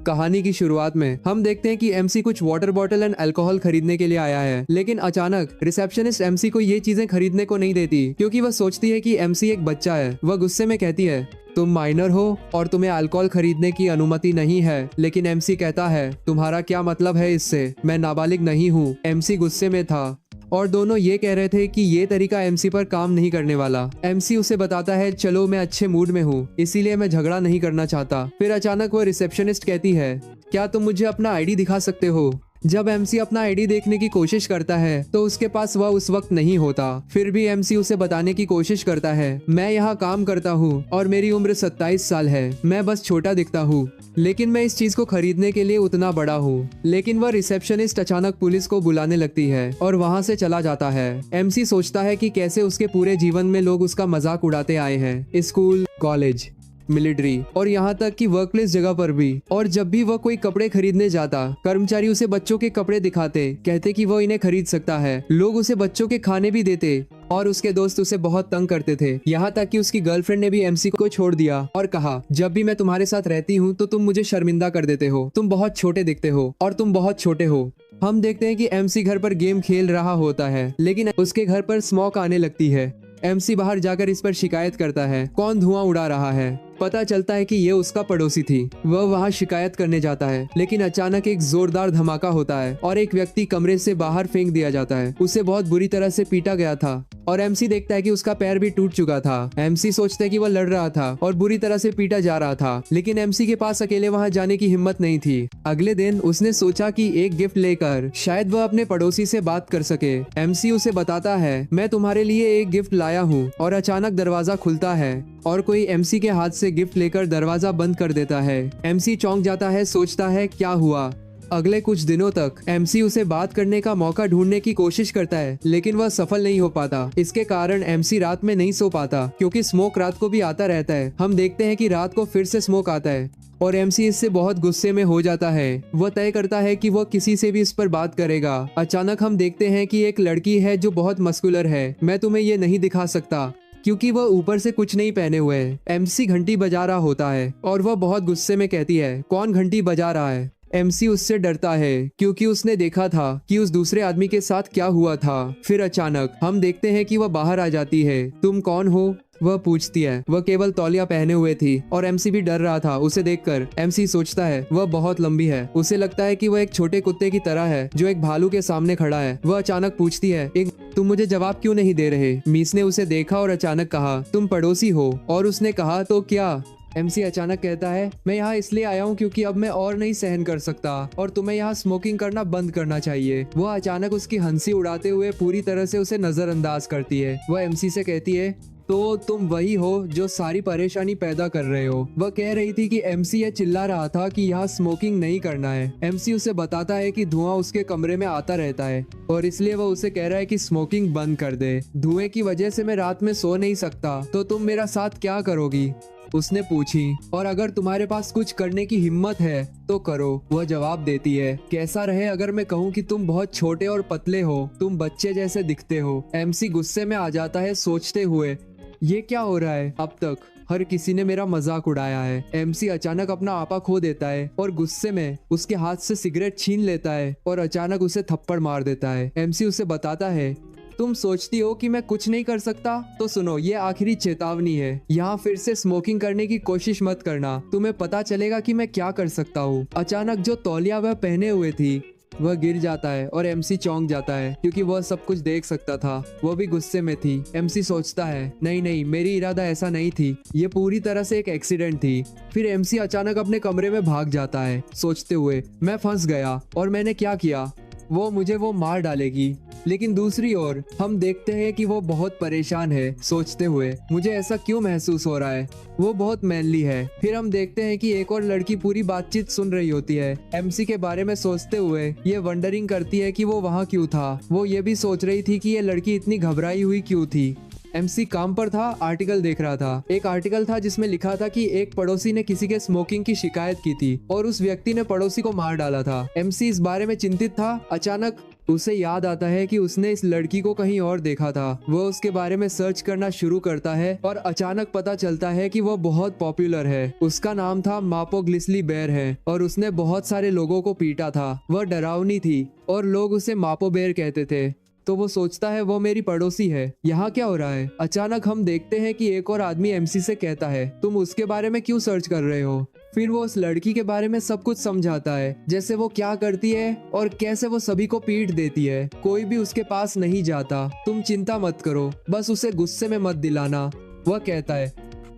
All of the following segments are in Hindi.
कहानी की शुरुआत में हम देखते हैं कि एमसी कुछ वाटर बॉटल एंड अल्कोहल खरीदने के लिए आया है, लेकिन अचानक रिसेप्शनिस्ट एमसी को ये चीजें खरीदने को नहीं देती क्योंकि वह सोचती है कि एमसी एक बच्चा है। वह गुस्से में कहती है, तुम माइनर हो और तुम्हें अल्कोहल खरीदने की अनुमति नहीं है। लेकिन एमसी कहता है, तुम्हारा क्या मतलब है इससे, मैं नाबालिग नहीं हूँ। एमसी गुस्से में था और दोनों ये कह रहे थे कि ये तरीका एमसी पर काम नहीं करने वाला। एमसी उसे बताता है, चलो मैं अच्छे मूड में हूँ इसीलिए मैं झगड़ा नहीं करना चाहता। फिर अचानक वो रिसेप्शनिस्ट कहती है, क्या तुम मुझे अपना आईडी दिखा सकते हो। जब एमसी अपना आईडी देखने की कोशिश करता है तो उसके पास वह उस वक्त नहीं होता। फिर भी एमसी उसे बताने की कोशिश करता है, मैं यहाँ काम करता हूँ और मेरी उम्र 27 साल है, मैं बस छोटा दिखता हूँ लेकिन मैं इस चीज को खरीदने के लिए उतना बड़ा हूँ। लेकिन वह रिसेप्शनिस्ट अचानक पुलिस को बुलाने लगती है और वहाँ से चला जाता है। एमसी सोचता है कि कैसे उसके पूरे जीवन में लोग उसका मजाक उड़ाते आए हैं, स्कूल, कॉलेज, मिलिट्री और यहाँ तक कि वर्क प्लेस जगह पर भी। और जब भी वह कोई कपड़े खरीदने जाता, कर्मचारी उसे बच्चों के कपड़े दिखाते, कहते कि वह इन्हें खरीद सकता है। लोग उसे बच्चों के खाने भी देते और उसके दोस्त उसे बहुत तंग करते थे। यहाँ तक कि उसकी गर्लफ्रेंड ने भी एमसी को छोड़ दिया और कहा, जब भी मैं तुम्हारे साथ रहती हूँ तो तुम मुझे शर्मिंदा कर देते हो, तुम बहुत छोटे दिखते हो और तुम बहुत छोटे हो। हम देखते हैं कि एमसी घर पर गेम खेल रहा होता है लेकिन उसके घर पर स्मोक आने लगती है। एमसी बाहर जाकर इस पर शिकायत करता है, कौन धुआं उड़ा रहा है। पता चलता है कि ये उसका पड़ोसी थी। वह वहाँ शिकायत करने जाता है लेकिन अचानक एक जोरदार धमाका होता है और एक व्यक्ति कमरे से बाहर फेंक दिया जाता है। उसे बहुत बुरी तरह से पीटा गया था और एमसी देखता है कि उसका पैर भी टूट चुका था। एमसी सोचता है कि वह लड़ रहा था और बुरी तरह से पीटा जा रहा था, लेकिन एमसी के पास अकेले वहां जाने की हिम्मत नहीं थी। अगले दिन उसने सोचा कि एक गिफ्ट लेकर शायद वह अपने पड़ोसी से बात कर सके। एमसी उसे बताता है, मैं तुम्हारे लिए एक गिफ्ट लाया हूँ। और अचानक दरवाजा खुलता है और कोई एमसी के हाथ से गिफ्ट लेकर दरवाजा बंद कर देता है। एमसी चौंक जाता है, सोचता है क्या हुआ। अगले कुछ दिनों तक एमसी उसे बात करने का मौका ढूंढने की कोशिश करता है लेकिन वह सफल नहीं हो पाता। इसके कारण एमसी रात में नहीं सो पाता क्योंकि स्मोक रात को भी आता रहता है। हम देखते हैं कि रात को फिर से स्मोक आता है और एमसी इससे बहुत गुस्से में हो जाता है। वह तय करता है कि वह किसी से भी इस पर बात करेगा। अचानक हम देखते हैं कि एक लड़की है जो बहुत मस्कुलर है। मैं तुम्हें ये नहीं दिखा सकता क्योंकि वह ऊपर से कुछ नहीं पहने हुए है। एमसी घंटी बजा रहा होता है और वह बहुत गुस्से में कहती है, कौन घंटी बजा रहा है। एमसी उससे डरता है क्योंकि उसने देखा था कि उस दूसरे आदमी के साथ क्या हुआ था। फिर अचानक हम देखते हैं कि वह बाहर आ जाती है। तुम कौन हो, वह पूछती है। वह केवल तौलिया पहने हुए थी और एमसी भी डर रहा था उसे देखकर। एमसी सोचता है वह बहुत लंबी है। उसे लगता है कि वह एक छोटे कुत्ते की तरह है जो एक भालू के सामने खड़ा है। वह अचानक पूछती है, तुम मुझे जवाब क्यों नहीं दे रहे। मीस ने उसे देखा और अचानक कहा, तुम पड़ोसी हो। और उसने कहा, तो क्या। एमसी अचानक कहता है, मैं यहाँ इसलिए आया हूँ क्योंकि अब मैं और नहीं सहन कर सकता और तुम्हें यहाँ स्मोकिंग करना बंद करना चाहिए। वह अचानक उसकी हंसी उड़ाते हुए पूरी तरह से उसे नजरअंदाज करती है। वह एमसी से कहती है, तो तुम वही हो जो सारी परेशानी पैदा कर रहे हो। वह कह रही थी कि एमसी ये चिल्ला रहा था कि यहाँ स्मोकिंग नहीं करना है। एमसी उसे बताता है कि धुआं उसके कमरे में आता रहता है और इसलिए वह उसे कह रहा है कि स्मोकिंग बंद कर दे। धुएं की वजह से मैं रात में सो नहीं सकता, तो तुम मेरा साथ क्या करोगी, उसने पूछी। और अगर तुम्हारे पास कुछ करने की हिम्मत है तो करो, वह जवाब देती है। कैसा रहे अगर मैं कहूँ कि तुम बहुत छोटे और पतले हो, तुम बच्चे जैसे दिखते हो। एमसी गुस्से में आ जाता है सोचते हुए, ये क्या हो रहा है, अब तक हर किसी ने मेरा मजाक उड़ाया है। एमसी अचानक अपना आपा खो देता है और गुस्से में उसके हाथ से सिगरेट छीन लेता है और अचानक उसे थप्पड़ मार देता है। एमसी उसे बताता है, तुम सोचती हो कि मैं कुछ नहीं कर सकता, तो सुनो, ये आखिरी चेतावनी है। यहाँ फिर से स्मोकिंग करने की कोशिश मत करना, तुम्हें पता चलेगा कि मैं क्या कर सकता हूँ। अचानक जो तौलिया वह पहने हुए थी वह गिर जाता है और एमसी चौंक जाता है क्योंकि वह सब कुछ देख सकता था। वह भी गुस्से में थी। एमसी सोचता है, नहीं नहीं, मेरी इरादा ऐसा नहीं थी, ये पूरी तरह से एक एक्सीडेंट थी। फिर एमसी अचानक अपने कमरे में भाग जाता है सोचते हुए, मैं फंस गया और मैंने क्या किया, वो मार डालेगी। लेकिन दूसरी ओर हम देखते हैं कि वो बहुत परेशान है सोचते हुए, मुझे ऐसा क्यों महसूस हो रहा है। वो बहुत मैनली है। फिर हम देखते हैं कि एक और लड़की पूरी बातचीत सुन रही होती है। एमसी के बारे में सोचते हुए ये वंडरिंग करती है कि वो वहाँ क्यों था। वो ये भी सोच रही थी कि ये लड़की इतनी घबराई हुई क्यों थी। एमसी काम पर था, आर्टिकल देख रहा था। एक आर्टिकल था जिसमें लिखा था कि एक पड़ोसी ने किसी के स्मोकिंग की शिकायत की थी और उस व्यक्ति ने पड़ोसी को मार डाला था। एमसी इस बारे में चिंतित था। अचानक उसे याद आता है कि उसने इस लड़की को कहीं और देखा था। वो उसके बारे में सर्च करना शुरू करता है और अचानक पता चलता है कि वो बहुत पॉपुलर है। उसका नाम था मापो ग्लिसली बेयर है और उसने बहुत सारे लोगों को पीटा था। वह डरावनी थी और लोग उसे मापो बेयर कहते थे। तो वो सोचता है वो मेरी पड़ोसी है, यहाँ क्या हो रहा है। अचानक हम देखते हैं कि एक और आदमी एमसी से कहता है तुम उसके बारे में क्यों सर्च कर रहे हो। फिर वो उस लड़की के बारे में सब कुछ समझाता है, जैसे वो क्या करती है और कैसे वो सभी को पीट देती है। कोई भी उसके पास नहीं जाता। तुम चिंता मत करो, बस उसे गुस्से में मत दिलाना, वह कहता है।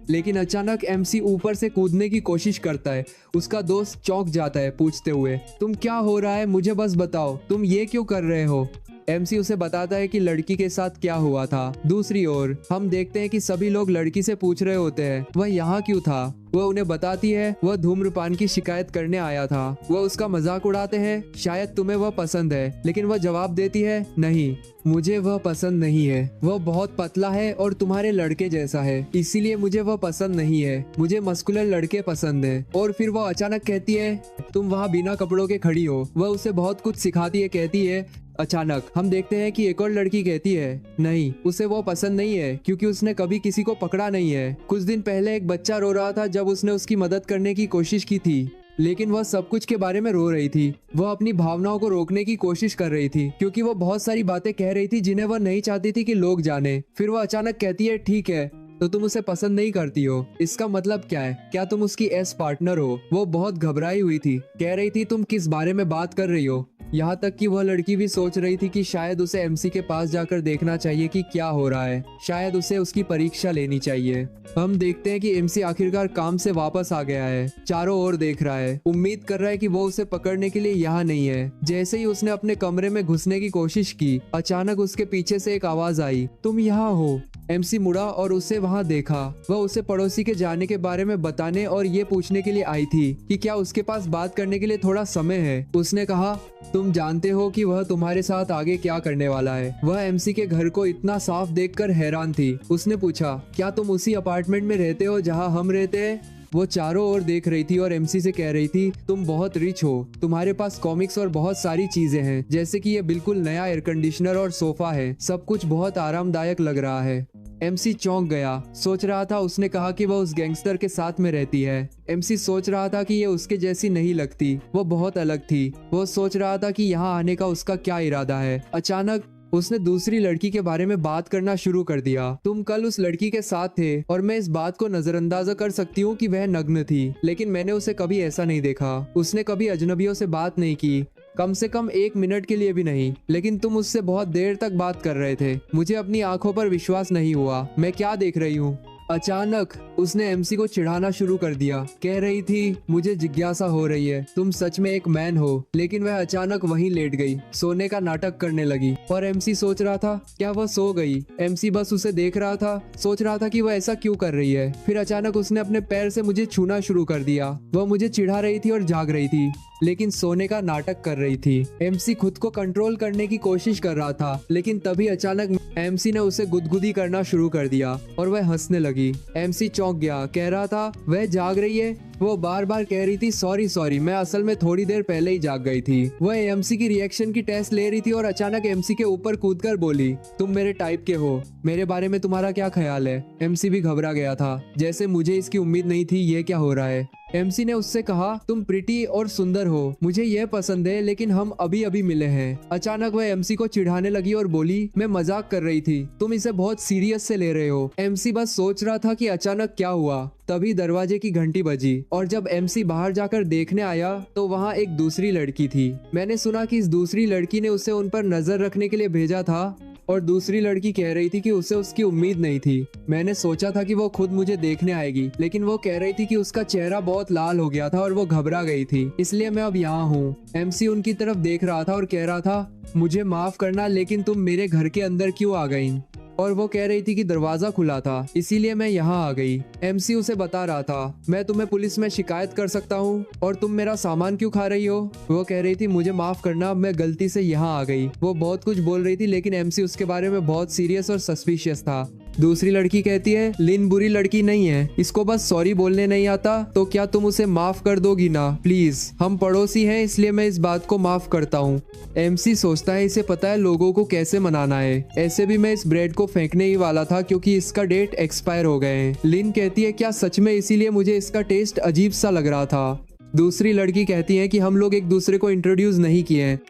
लेकिन अचानक एमसी ऊपर से कूदने की कोशिश करता है। उसका दोस्त चौंक जाता है पूछते हुए तुम क्या हो रहा है, मुझे बस बताओ, तुम ये क्यों कर रहे हो। एमसी उसे बताता है कि लड़की के साथ क्या हुआ था। दूसरी ओर हम देखते हैं कि सभी लोग लड़की से पूछ रहे होते हैं वह यहाँ क्यों था। वह उन्हें बताती है वह धूम्रपान की शिकायत करने आया था। वह उसका मजाक उड़ाते हैं, शायद तुम्हें वह पसंद है, लेकिन वह जवाब देती है नहीं, मुझे वह पसंद नहीं है। वह बहुत पतला है और तुम्हारे लड़के जैसा है, इसीलिए मुझे वह पसंद नहीं है। मुझे मस्कुलर लड़के पसंद है। और फिर वह अचानक कहती है तुम वहाँ बिना कपड़ों के खड़ी हो। वह उसे बहुत कुछ सिखाती है, कहती है। अचानक हम देखते हैं कि एक और लड़की कहती है नहीं, उसे वो पसंद नहीं है क्योंकि उसने कभी किसी को पकड़ा नहीं है। कुछ दिन पहले एक बच्चा रो रहा था जब उसने उसकी मदद करने की कोशिश की थी, लेकिन वह सब कुछ के बारे में रो रही थी। वह अपनी भावनाओं को रोकने की कोशिश कर रही थी क्योंकि वह बहुत सारी बातें कह रही थी जिन्हें वह नहीं चाहती थी कि लोग जाने। फिर वह अचानक कहती है ठीक है, तो तुम उसे पसंद नहीं करती हो, इसका मतलब क्या है, क्या तुम उसकी एस पार्टनर हो। वो बहुत घबराई हुई थी, कह रही थी तुम किस बारे में बात कर रही हो। यहाँ तक कि वह लड़की भी सोच रही थी कि शायद उसे एमसी के पास जाकर देखना चाहिए कि क्या हो रहा है, शायद उसे उसकी परीक्षा लेनी चाहिए। हम देखते हैं कि एमसी आखिरकार काम से वापस आ गया है, चारों ओर देख रहा है, उम्मीद कर रहा है कि वो उसे पकड़ने के लिए यहाँ नहीं है। जैसे ही उसने अपने कमरे में घुसने की कोशिश की, अचानक उसके पीछे से एक आवाज आई, तुम यहाँ हो। एमसी मुड़ा और उसे वहां देखा। वह उसे पड़ोसी के जाने के बारे में बताने और ये पूछने के लिए आई थी कि क्या उसके पास बात करने के लिए थोड़ा समय है। उसने कहा तुम जानते हो कि वह तुम्हारे साथ आगे क्या करने वाला है। वह एमसी के घर को इतना साफ देखकर हैरान थी। उसने पूछा क्या तुम उसी अपार्टमेंट में रहते हो जहाँ हम रहते हैं। वो चारों ओर देख रही थी और एमसी से कह रही थी तुम बहुत रिच हो, तुम्हारे पास कॉमिक्स और बहुत सारी चीजें हैं, जैसे कि ये बिल्कुल नया एयर कंडीशनर और सोफा है, सब कुछ बहुत आरामदायक लग रहा है। एमसी चौंक गया, सोच रहा था उसने कहा कि वह उस गैंगस्टर के साथ में रहती है। एमसी सोच रहा था कि ये उसके जैसी नहीं लगती, वो बहुत अलग थी। वो सोच रहा था कि यहाँ आने का उसका क्या इरादा है। अचानक उसने दूसरी लड़की के बारे में बात करना शुरू कर दिया। तुम कल उस लड़की के साथ थे और मैं इस बात को नजरअंदाजा कर सकती हूँ कि वह नग्न थी, लेकिन मैंने उसे कभी ऐसा नहीं देखा। उसने कभी अजनबियों से बात नहीं की, कम से कम 1 मिनट के लिए भी नहीं। लेकिन तुम उससे बहुत देर तक बात कर रहे थे। मुझे अपनी आंखों पर विश्वास नहीं हुआ, मैं क्या देख रही हूँ। अचानक उसने एमसी को चिढ़ाना शुरू कर दिया, कह रही थी मुझे जिज्ञासा हो रही है, तुम सच में एक मैन हो। लेकिन वह अचानक वहीं लेट गई, सोने का नाटक करने लगी। और एमसी सोच रहा था क्या वह सो गई। एमसी बस उसे देख रहा था, सोच रहा था कि वह ऐसा क्यों कर रही है। फिर अचानक उसने अपने पैर से मुझे छूना शुरू कर दिया। वह मुझे चिढ़ा रही थी और जाग रही थी, लेकिन सोने का नाटक कर रही थी। एमसी खुद को कंट्रोल करने की कोशिश कर रहा था, लेकिन तभी अचानक एमसी ने उसे गुदगुदी करना शुरू कर दिया और वह हंसने लगी। एमसी चौंक गया, कह रहा था वह जाग रही है। वो बार बार कह रही थी सॉरी, मैं असल में थोड़ी देर पहले ही जाग गई थी। वह एमसी की रिएक्शन की टेस्ट ले रही थी और अचानक एमसी के ऊपर कूदकर बोली तुम मेरे टाइप के हो, मेरे बारे में तुम्हारा क्या ख्याल है। एमसी भी घबरा गया था, जैसे मुझे इसकी उम्मीद नहीं थी, ये क्या हो रहा है। एमसी ने उससे कहा तुम प्रिटी और सुंदर हो, मुझे यह पसंद है, लेकिन हम अभी अभी मिले हैं। अचानक वह एमसी को चिढ़ाने लगी और बोली मैं मजाक कर रही थी, तुम इसे बहुत सीरियस से ले रहे हो। एमसी बस सोच रहा था कि अचानक क्या हुआ। तभी दरवाजे की घंटी बजी और जब एमसी बाहर जाकर देखने आया तो वहाँ एक दूसरी लड़की थी। मैंने सुना कि इस दूसरी लड़की ने उसे उन पर नजर रखने के लिए भेजा था और दूसरी लड़की कह रही थी कि उसे उसकी उम्मीद नहीं थी। मैंने सोचा था कि वो खुद मुझे देखने आएगी, लेकिन वो कह रही थी कि उसका चेहरा बहुत लाल हो गया था और वो घबरा गई थी, इसलिए मैं अब यहाँ हूँ। एमसी उनकी तरफ देख रहा था और कह रहा था मुझे माफ करना, लेकिन तुम मेरे घर के अंदर क्यों आ गई। और वो कह रही थी कि दरवाजा खुला था, इसीलिए मैं यहाँ आ गई। एमसी उसे बता रहा था मैं तुम्हें पुलिस में शिकायत कर सकता हूँ और तुम मेरा सामान क्यों खा रही हो। वो कह रही थी मुझे माफ करना, मैं गलती से यहाँ आ गई। वो बहुत कुछ बोल रही थी, लेकिन एमसी उसके बारे में बहुत सीरियस और सस्पिशियस था। दूसरी लड़की कहती है लिन बुरी लड़की नहीं है, इसको बस सॉरी बोलने नहीं आता, तो क्या तुम उसे माफ कर दोगी ना प्लीज, हम पड़ोसी हैं इसलिए मैं इस बात को माफ करता हूँ। एमसी सोचता है इसे पता है लोगों को कैसे मनाना है, ऐसे भी मैं इस ब्रेड को फेंकने ही वाला था क्योंकि इसका डेट एक्सपायर हो गए हैं। लिन कहती है क्या सच में, इसीलिए मुझे इसका टेस्ट अजीब सा लग रहा था। दूसरी लड़की कहती है कि हम लोग एक दूसरे को इंट्रोड्यूस नहीं किए हैं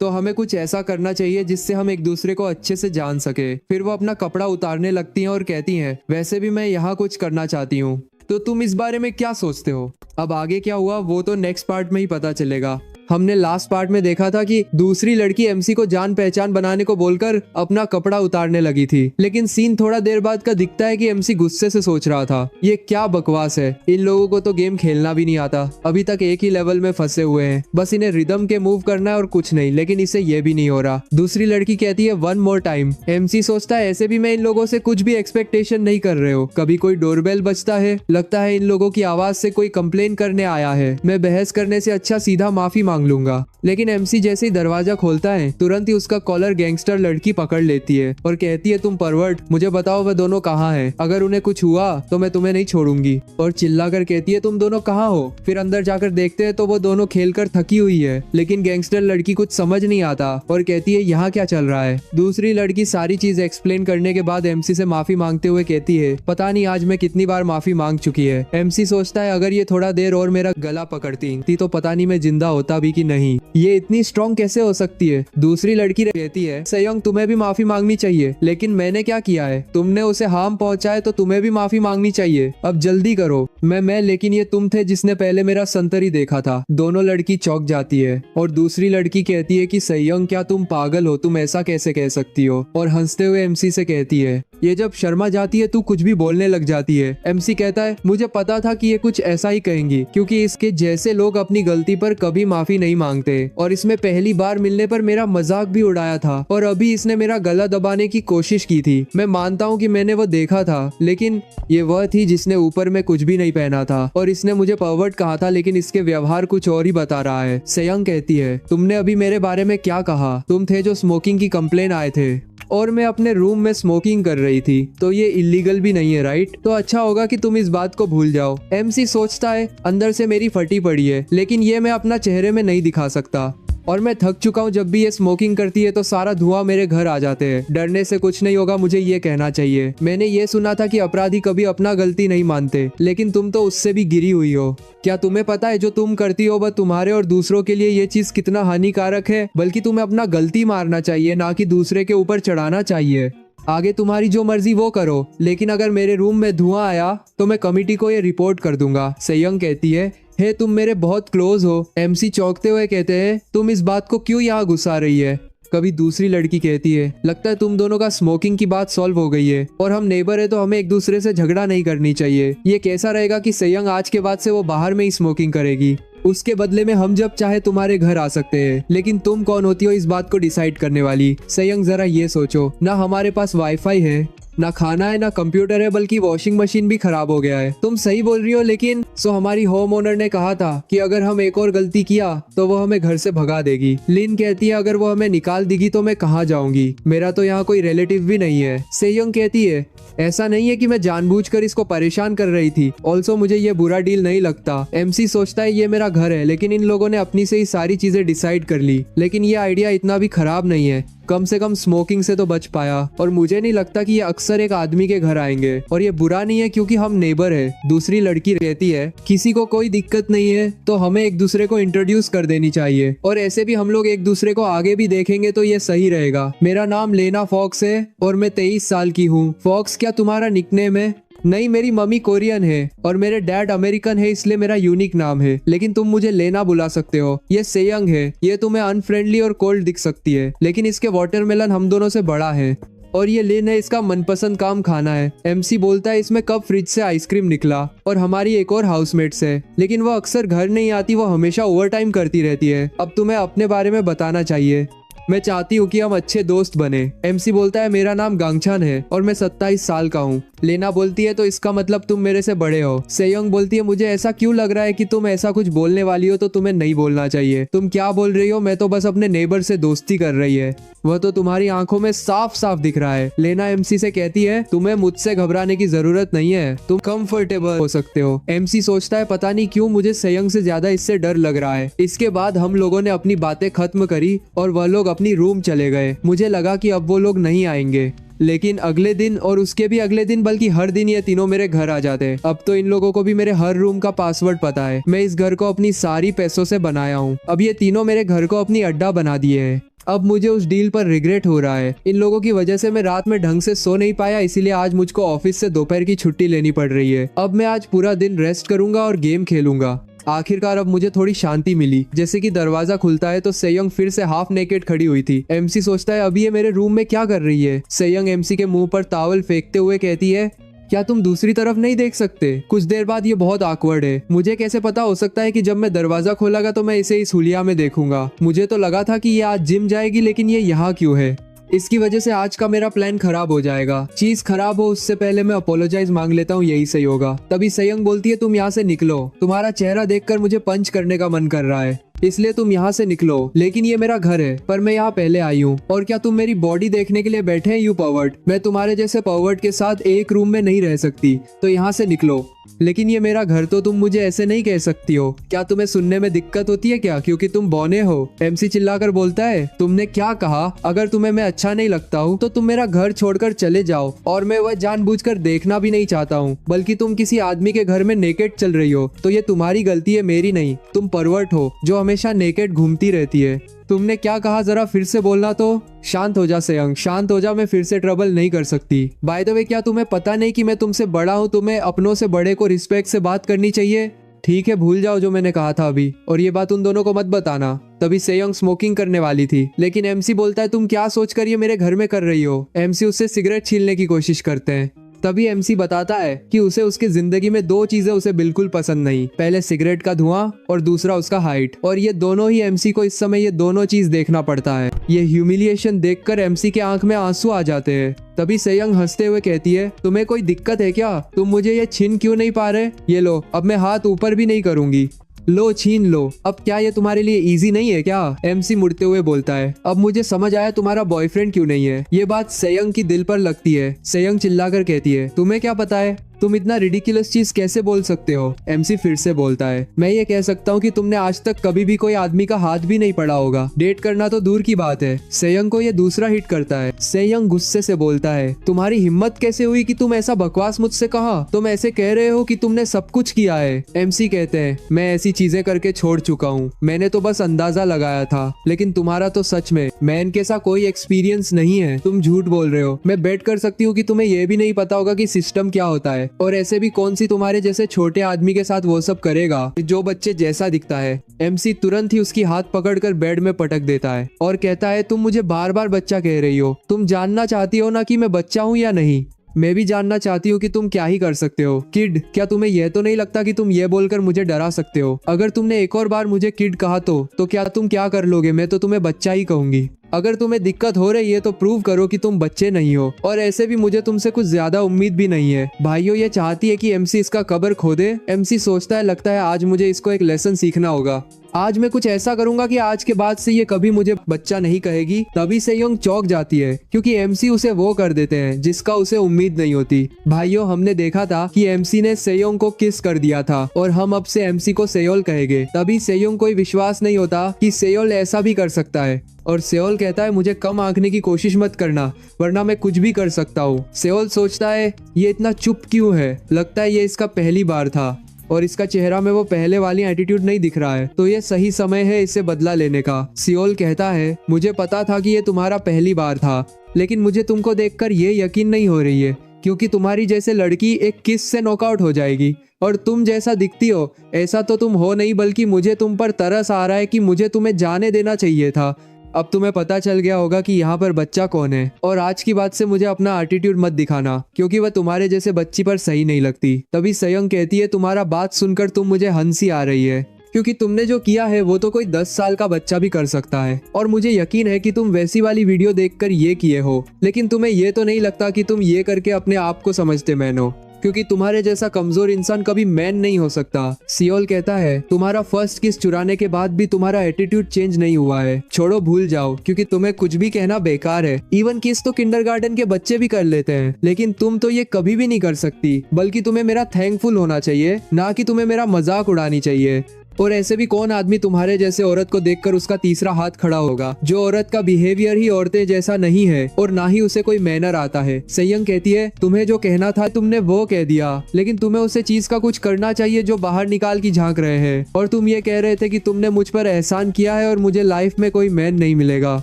तो हमें कुछ ऐसा करना चाहिए जिससे हम एक दूसरे को अच्छे से जान सके। फिर वो अपना कपड़ा उतारने लगती हैं और कहती हैं वैसे भी मैं यहाँ कुछ करना चाहती हूँ, तो तुम इस बारे में क्या सोचते हो। अब आगे क्या हुआ वो तो नेक्स्ट पार्ट में ही पता चलेगा। हमने लास्ट पार्ट में देखा था कि दूसरी लड़की एमसी को जान पहचान बनाने को बोलकर अपना कपड़ा उतारने लगी थी, लेकिन सीन थोड़ा देर बाद का दिखता है कि एमसी गुस्से से सोच रहा था ये क्या बकवास है, इन लोगों को तो गेम खेलना भी नहीं आता, अभी तक एक ही लेवल में फंसे हुए हैं, बस इन्हें रिदम के मूव करना है और कुछ नहीं, लेकिन इसे ये भी नहीं हो रहा। दूसरी लड़की कहती है वन मोर टाइम। एमसी सोचता है ऐसे भी मैं इन लोगों से कुछ भी एक्सपेक्टेशन नहीं कर रहे हो, कभी कोई डोरबेल बजता है, लगता है इन लोगों की आवाज से कोई कंप्लेन करने आया है, मैं बहस करने से अच्छा सीधा माफी मांग लूंगा। लेकिन एमसी जैसे ही दरवाजा खोलता है तुरंत ही उसका कॉलर गैंगस्टर लड़की पकड़ लेती है और कहती है तुम परवर्ट, मुझे बताओ वह दोनों कहाँ हैं, अगर उन्हें कुछ हुआ तो मैं तुम्हें नहीं छोड़ूंगी। और चिल्लाकर कहती है तुम दोनों कहाँ हो। फिर अंदर जाकर देखते हैं तो वो दोनों खेलकर थकी हुई है, लेकिन गैंगस्टर लड़की कुछ समझ नहीं आता और कहती है यहाँ क्या चल रहा है। दूसरी लड़की सारी चीज एक्सप्लेन करने के बाद एमसी से माफी मांगते हुए कहती है पता नहीं आज मैं कितनी बार माफी मांग चुकी है। एमसी सोचता है अगर ये थोड़ा देर और मेरा गला पकड़ती तो पता नहीं मैं जिंदा होता भी कि नहीं, ये इतनी स्ट्रॉन्ग कैसे हो सकती है। दूसरी लड़की कहती है सयोंग तुम्हें भी माफी मांगनी चाहिए, लेकिन मैंने क्या किया है, तुमने उसे हार्म पहुंचाए तो तुम्हें भी माफी मांगनी चाहिए, अब जल्दी करो। मैं लेकिन ये तुम थे जिसने पहले मेरा संतरी देखा था। दोनों लड़की चौंक जाती है और दूसरी लड़की कहती है कि सयोंग क्या तुम पागल हो, तुम ऐसा कैसे कह सकती हो, और हंसते हुए एमसी से कहती है ये जब शर्मा जाती है तू कुछ भी बोलने लग जाती है। एमसी कहता है मुझे पता था कि ये कुछ ऐसा ही कहेंगी क्योंकि इसके जैसे लोग अपनी गलती पर कभी माफी नहीं मांगते, और इसमें पहली बार मिलने पर मेरा मजाक भी उड़ाया था और अभी इसने मेरा गला दबाने की कोशिश की थी। मैं मानता हूँ कि मैंने वो देखा था, लेकिन ये वह थी जिसने ऊपर में कुछ भी नहीं पहना था और इसने मुझे परवर्ट कहा था, लेकिन इसके व्यवहार कुछ और ही बता रहा है। सयोंग कहती है तुमने अभी मेरे बारे में क्या कहा, तुम थे जो स्मोकिंग की कंप्लेन आए थे और मैं अपने रूम में स्मोकिंग कर रही थी, तो ये इलीगल भी नहीं है राइट, तो अच्छा होगा कि तुम इस बात को भूल जाओ। एमसी सोचता है अंदर से मेरी फटी पड़ी है, लेकिन ये मैं अपना चेहरे में नहीं दिखा सकता और मैं थक चुका हूँ, जब भी ये स्मोकिंग करती है तो सारा धुआं मेरे घर आ जाते हैं। डरने से कुछ नहीं होगा, मुझे ये कहना चाहिए। मैंने ये सुना था कि अपराधी कभी अपना गलती नहीं मानते, लेकिन तुम तो उससे भी गिरी हुई हो। क्या तुम्हें पता है जो तुम करती हो वह तुम्हारे और दूसरों के लिए ये चीज कितना हानिकारक है, बल्कि तुम्हें अपना गलती मारना चाहिए, ना कि दूसरे के ऊपर चढ़ाना चाहिए। आगे तुम्हारी जो मर्जी वो करो, लेकिन अगर मेरे रूम में धुआं आया तो मैं कमिटी को ये रिपोर्ट कर दूंगा। सयोंग कहती है हे तुम मेरे बहुत क्लोज हो। एमसी चौंकते हुए कहते हैं तुम इस बात को क्यों यहाँ घुसा रही है। कभी दूसरी लड़की कहती है लगता है तुम दोनों का स्मोकिंग की बात सॉल्व हो गई है और हम नेबर है तो हमें एक दूसरे से झगड़ा नहीं करनी चाहिए। ये कैसा रहेगा कि सयोंग आज के बाद से वो बाहर में ही स्मोकिंग करेगी, उसके बदले में हम जब चाहे तुम्हारे घर आ सकते हैं, लेकिन तुम कौन होती हो इस बात को डिसाइड करने वाली। सयोंग जरा ये सोचो, ना हमारे पास वाईफाई है, ना खाना है, ना कंप्यूटर है, बल्कि वॉशिंग मशीन भी खराब हो गया है। तुम सही बोल रही हो, लेकिन हमारी होम ओनर ने कहा था कि अगर हम एक और गलती किया तो वो हमें घर से भगा देगी। लिन कहती है अगर वो हमें निकाल देगी तो मैं कहाँ जाऊंगी, मेरा तो यहाँ कोई रिलेटिव भी नहीं है। सेयोंग कहती है ऐसा नहीं है कि मैं जानबूझकर इसको परेशान कर रही थी, ऑल्सो मुझे ये बुरा डील नहीं लगता। एमसी सोचता है ये मेरा घर है, लेकिन इन लोगों ने अपनी से ही सारी चीजें डिसाइड कर ली, लेकिन ये आइडिया इतना भी खराब नहीं है, कम से कम स्मोकिंग से तो बच पाया, और मुझे नहीं लगता कि ये अक्सर एक आदमी के घर आएंगे, और ये बुरा नहीं है क्योंकि हम नेबर है। दूसरी लड़की कहती है किसी को कोई दिक्कत नहीं है तो हमें एक दूसरे को इंट्रोड्यूस कर देनी चाहिए, और ऐसे भी हम लोग एक दूसरे को आगे भी देखेंगे तो ये सही रहेगा। मेरा नाम लेना फॉक्स है और मैं 23 साल की हूँ। फॉक्स क्या तुम्हारा निकनेम है? नहीं, मेरी मम्मी कोरियन है और मेरे डैड अमेरिकन है, इसलिए मेरा यूनिक नाम है, लेकिन तुम मुझे लेना बुला सकते हो। ये सेयंग है, ये तुम्हें अनफ्रेंडली और कोल्ड दिख सकती है, लेकिन इसके वाटरमेलन हम दोनों से बड़ा है, और ये लिन है, इसका मनपसंद काम खाना है। एमसी बोलता है इसमें कब फ्रिज से आइसक्रीम निकला, और हमारी एक और हाउसमेट्स है, लेकिन वो अक्सर घर नहीं आती, वो हमेशा ओवरटाइम करती रहती है। अब तुम्हें अपने बारे में बताना चाहिए, मैं चाहती हूँ कि हम अच्छे दोस्त बने। एमसी बोलता है मेरा नाम गांगचान है और मैं 27 साल का हूँ, लेना बोलती है तो इसका मतलब तुम मेरे से बड़े हो। सेयोंग बोलती है मुझे ऐसा क्यों लग रहा है कि तुम ऐसा कुछ बोलने वाली हो तो तुम्हें नहीं बोलना चाहिए। तुम क्या बोल रही हो? मैं तो बस अपने नेबर से दोस्ती कर रही है। वह तो तुम्हारी आंखों में साफ साफ दिख रहा है। लेना एमसी से कहती है तुम्हें मुझसे घबराने की जरूरत नहीं है, तुम कंफर्टेबल हो सकते हो। एमसी सोचता है पता नहीं क्यों मुझे सेयोंग से ज्यादा इससे डर लग रहा है। इसके बाद हम लोगों ने अपनी बातें खत्म करी और वह लोग अपनी रूम चले गए। मुझे लगा कि अब वो लोग नहीं आएंगे, लेकिन अगले दिन और उसके भी अगले दिन, बल्कि हर दिन ये तीनों मेरे घर आ जाते हैं। अब तो इन लोगों को भी मेरे हर रूम का पासवर्ड पता है। मैं इस घर को अपनी सारी पैसों से बनाया हूँ। अब ये तीनों मेरे घर को अपनी अड्डा बना दिए हैं। अब मुझे उस डील पर रिग्रेट हो रहा है। इन लोगों की वजह से मैं रात में ढंग से सो नहीं पाया, इसीलिए आज मुझको ऑफिस से दोपहर की छुट्टी लेनी पड़ रही है। अब मैं आज पूरा दिन रेस्ट करूंगा और गेम खेलूंगा। आखिरकार अब मुझे थोड़ी शांति मिली। जैसे कि दरवाजा खुलता है तो सेयोंग फिर से हाफ नेकेड खड़ी हुई थी। एमसी सोचता है अभी ये मेरे रूम में क्या कर रही है। सेयोंग एमसी के मुंह पर टॉवल फेंकते हुए कहती है क्या तुम दूसरी तरफ नहीं देख सकते? कुछ देर बाद ये बहुत ऑकवर्ड है। मुझे कैसे पता हो सकता है कि जब मैं दरवाजा खोलागा तो मैं इसे इस हुलिया में देखूंगा। मुझे तो लगा था कि ये आज जिम जाएगी, लेकिन ये यहाँ क्यों है? इसकी वजह से आज का मेरा प्लान खराब हो जाएगा। चीज खराब हो उससे पहले मैं अपोलोजाइज मांग लेता हूँ, यही सही होगा। तभी सेयोंग बोलती है तुम यहाँ से निकलो। तुम्हारा चेहरा देखकर मुझे पंच करने का मन कर रहा है, इसलिए तुम यहाँ से निकलो। लेकिन ये मेरा घर है, पर मैं यहाँ पहले आई हूँ। और क्या तुम मेरी बॉडी देखने के लिए बैठे हैं यू पर्वर्ट? मैं तुम्हारे जैसे पर्वर्ट के साथ एक रूम में नहीं रह सकती, तो यहाँ से निकलो। लेकिन ये मेरा घर, तो तुम मुझे ऐसे नहीं कह सकती हो। क्या तुम्हें सुनने में दिक्कत होती है क्या, क्योंकि तुम बौने हो? एमसी चिल्लाकर बोलता है तुमने क्या कहा? अगर तुम्हें मैं अच्छा नहीं लगता हूँ तो तुम मेरा घर छोड़कर चले जाओ। और मैं वह जानबूझकर देखना भी नहीं चाहता हूँ, बल्कि तुम किसी आदमी के घर में नेकेड चल रही हो तो ये तुम्हारी गलती है, मेरी नहीं। तुम परवर्ट हो जो हमेशा नेकेड घूमती रहती है। तुमने क्या कहा? जरा फिर से बोलना तो। शांत हो जा सेयोंग, शांत हो जा। मैं फिर से ट्रबल नहीं कर सकती। बाय द वे, क्या तुम्हें पता नहीं कि मैं तुमसे बड़ा हूँ? तुम्हें अपनों से बड़े को रिस्पेक्ट से बात करनी चाहिए। ठीक है, भूल जाओ जो मैंने कहा था अभी, और ये बात उन दोनों को मत बताना। तभी सेयोंग स्मोकिंग करने वाली थी, लेकिन एमसी बोलता है तुम क्या सोचकर ये मेरे घर में कर रही हो? एमसी उससे सिगरेट छीनने की कोशिश करते हैं। तभी एमसी बताता है कि उसे उसकी जिंदगी में दो चीजें उसे बिल्कुल पसंद नहीं, पहले सिगरेट का धुआं और दूसरा उसका हाइट। और ये दोनों ही एमसी को इस समय ये दोनों चीज देखना पड़ता है। ये ह्यूमिलिएशन देखकर एमसी के आंख में आंसू आ जाते हैं। तभी सेयोंग हंसते हुए कहती है तुम्हें कोई दिक्कत है क्या? तुम मुझे ये छीन क्यों नहीं पा रहे? ये लो, अब मैं हाथ ऊपर भी नहीं करूंगी। लो, छीन लो। अब क्या ये तुम्हारे लिए इजी नहीं है क्या? एमसी मुड़ते हुए बोलता है अब मुझे समझ आया तुम्हारा बॉयफ्रेंड क्यों नहीं है। ये बात सेयोंग की दिल पर लगती है। सेयोंग चिल्लाकर कहती है तुम्हें क्या पता है? तुम इतना रिडिकुलस चीज कैसे बोल सकते हो? एमसी फिर से बोलता है मैं ये कह सकता हूँ कि तुमने आज तक कभी भी कोई आदमी का हाथ भी नहीं पड़ा होगा। डेट करना तो दूर की बात है। सेयोंग को ये दूसरा हिट करता है। सेयोंग गुस्से से बोलता है तुम्हारी हिम्मत कैसे हुई कि तुम ऐसा बकवास मुझसे कहा? तुम ऐसे कह रहे हो कि तुमने सब कुछ किया है। एमसी कहते हैं मैं ऐसी चीजें करके छोड़ चुका हूँ, मैंने तो बस अंदाजा लगाया था। लेकिन तुम्हारा तो सच में मैन के साथ कोई एक्सपीरियंस नहीं है। तुम झूठ बोल रहे हो। मैं बेट कर सकती हूँ कि तुम्हें यह भी नहीं पता होगा कि सिस्टम क्या होता है। और ऐसे भी कौन सी तुम्हारे जैसे छोटे आदमी के साथ वो सब करेगा जो बच्चे जैसा दिखता है। एमसी तुरंत ही उसकी हाथ पकड़कर बेड में पटक देता है और कहता है तुम मुझे बार बार बच्चा कह रही हो। तुम जानना चाहती हो ना कि मैं बच्चा हूँ या नहीं? मैं भी जानना चाहती हूँ कि तुम क्या ही कर सकते हो। किड, क्या तुम्हें यह तो नहीं लगता कि तुम ये बोलकर मुझे डरा सकते हो? अगर तुमने एक और बार मुझे किड कहा तो क्या तुम क्या कर लोगे? मैं तो तुम्हें बच्चा ही कहूंगी। अगर तुम्हें दिक्कत हो रही है तो प्रूव करो कि तुम बच्चे नहीं हो। और ऐसे भी मुझे तुमसे कुछ ज्यादा उम्मीद भी नहीं है। भाइयों, ये चाहती है कि एमसी इसका कब्र खोदे। एमसी सोचता है लगता है आज मुझे इसको एक लेसन सीखना होगा। आज मैं कुछ ऐसा करूंगा कि आज के बाद से ये कभी मुझे बच्चा नहीं कहेगी। तभी सेयोंग चौंक जाती है क्योंकि एमसी उसे वो कर देते हैं जिसका उसे उम्मीद नहीं होती। भाइयों, हमने देखा था कि एमसी ने सेयोंग को किस कर दिया था और हम अब से एमसी को सेयोल कहेंगे। तभी सेयोंग को विश्वास नहीं होता कि सेयोल ऐसा भी कर सकता है। और सेयोल कहता है मुझे कम आंकने की कोशिश मत करना, वरना मैं कुछ भी कर सकता हूँ। सेयोल सोचता है ये इतना चुप क्यों है? लगता है ये इसका पहली बार था और इसका चेहरा में वो पहले वाली एटीट्यूड नहीं दिख रहा है, तो ये सही समय है इसे बदला लेने का। सेयोल कहता है मुझे पता था कि ये तुम्हारा पहली बार था, लेकिन मुझे तुमको देखकर ये यकीन नहीं हो रही है क्योंकि तुम्हारी जैसे लड़की एक किस से नॉकआउट हो जाएगी। और तुम जैसा दिखती हो ऐसा तो तुम हो नहीं, बल्कि मुझे तुम पर तरस आ रहा है कि मुझे तुम्हें जाने देना चाहिए था। अब तुम्हें पता चल गया होगा कि यहाँ पर बच्चा कौन है। और आज की बात से मुझे अपना एटीट्यूड मत दिखाना क्योंकि वह तुम्हारे जैसे बच्ची पर सही नहीं लगती। तभी सेयोंग कहती है तुम्हारा बात सुनकर तुम मुझे हंसी आ रही है। क्योंकि तुमने जो किया है वो तो कोई 10 साल का बच्चा भी कर सकता है। और मुझे यकीन है कि तुम वैसी वाली वीडियो देखकर ये किए हो, लेकिन तुम्हें ये तो नहीं लगता कि तुम ये करके अपने आप को समझते मैन हो, क्योंकि तुम्हारे जैसा कमजोर इंसान कभी मैन नहीं हो सकता। सियोल कहता है तुम्हारा फर्स्ट किस चुराने के बाद भी तुम्हारा एटीट्यूड चेंज नहीं हुआ है। छोड़ो, भूल जाओ, क्योंकि तुम्हें कुछ भी कहना बेकार है। इवन किस तो किंडरगार्टन के बच्चे भी कर लेते हैं, लेकिन तुम तो ये कभी भी नहीं कर सकती। बल्कि तुम्हें मेरा थैंकफुल होना चाहिए, ना कि तुम्हें मेरा मजाक उड़ानी चाहिए। और ऐसे भी कौन आदमी तुम्हारे जैसे औरत को देखकर उसका तीसरा हाथ खड़ा होगा, जो औरत का बिहेवियर ही औरतें जैसा नहीं है और ना ही उसे कोई मैनर आता है। सेयंग कहती है तुम्हें जो कहना था तुमने वो कह दिया, लेकिन तुम्हें उसे चीज का कुछ करना चाहिए जो बाहर निकाल की झांक रहे हैं। और तुम ये कह रहे थे कि तुमने मुझ पर एहसान किया है और मुझे लाइफ में कोई मैन नहीं मिलेगा,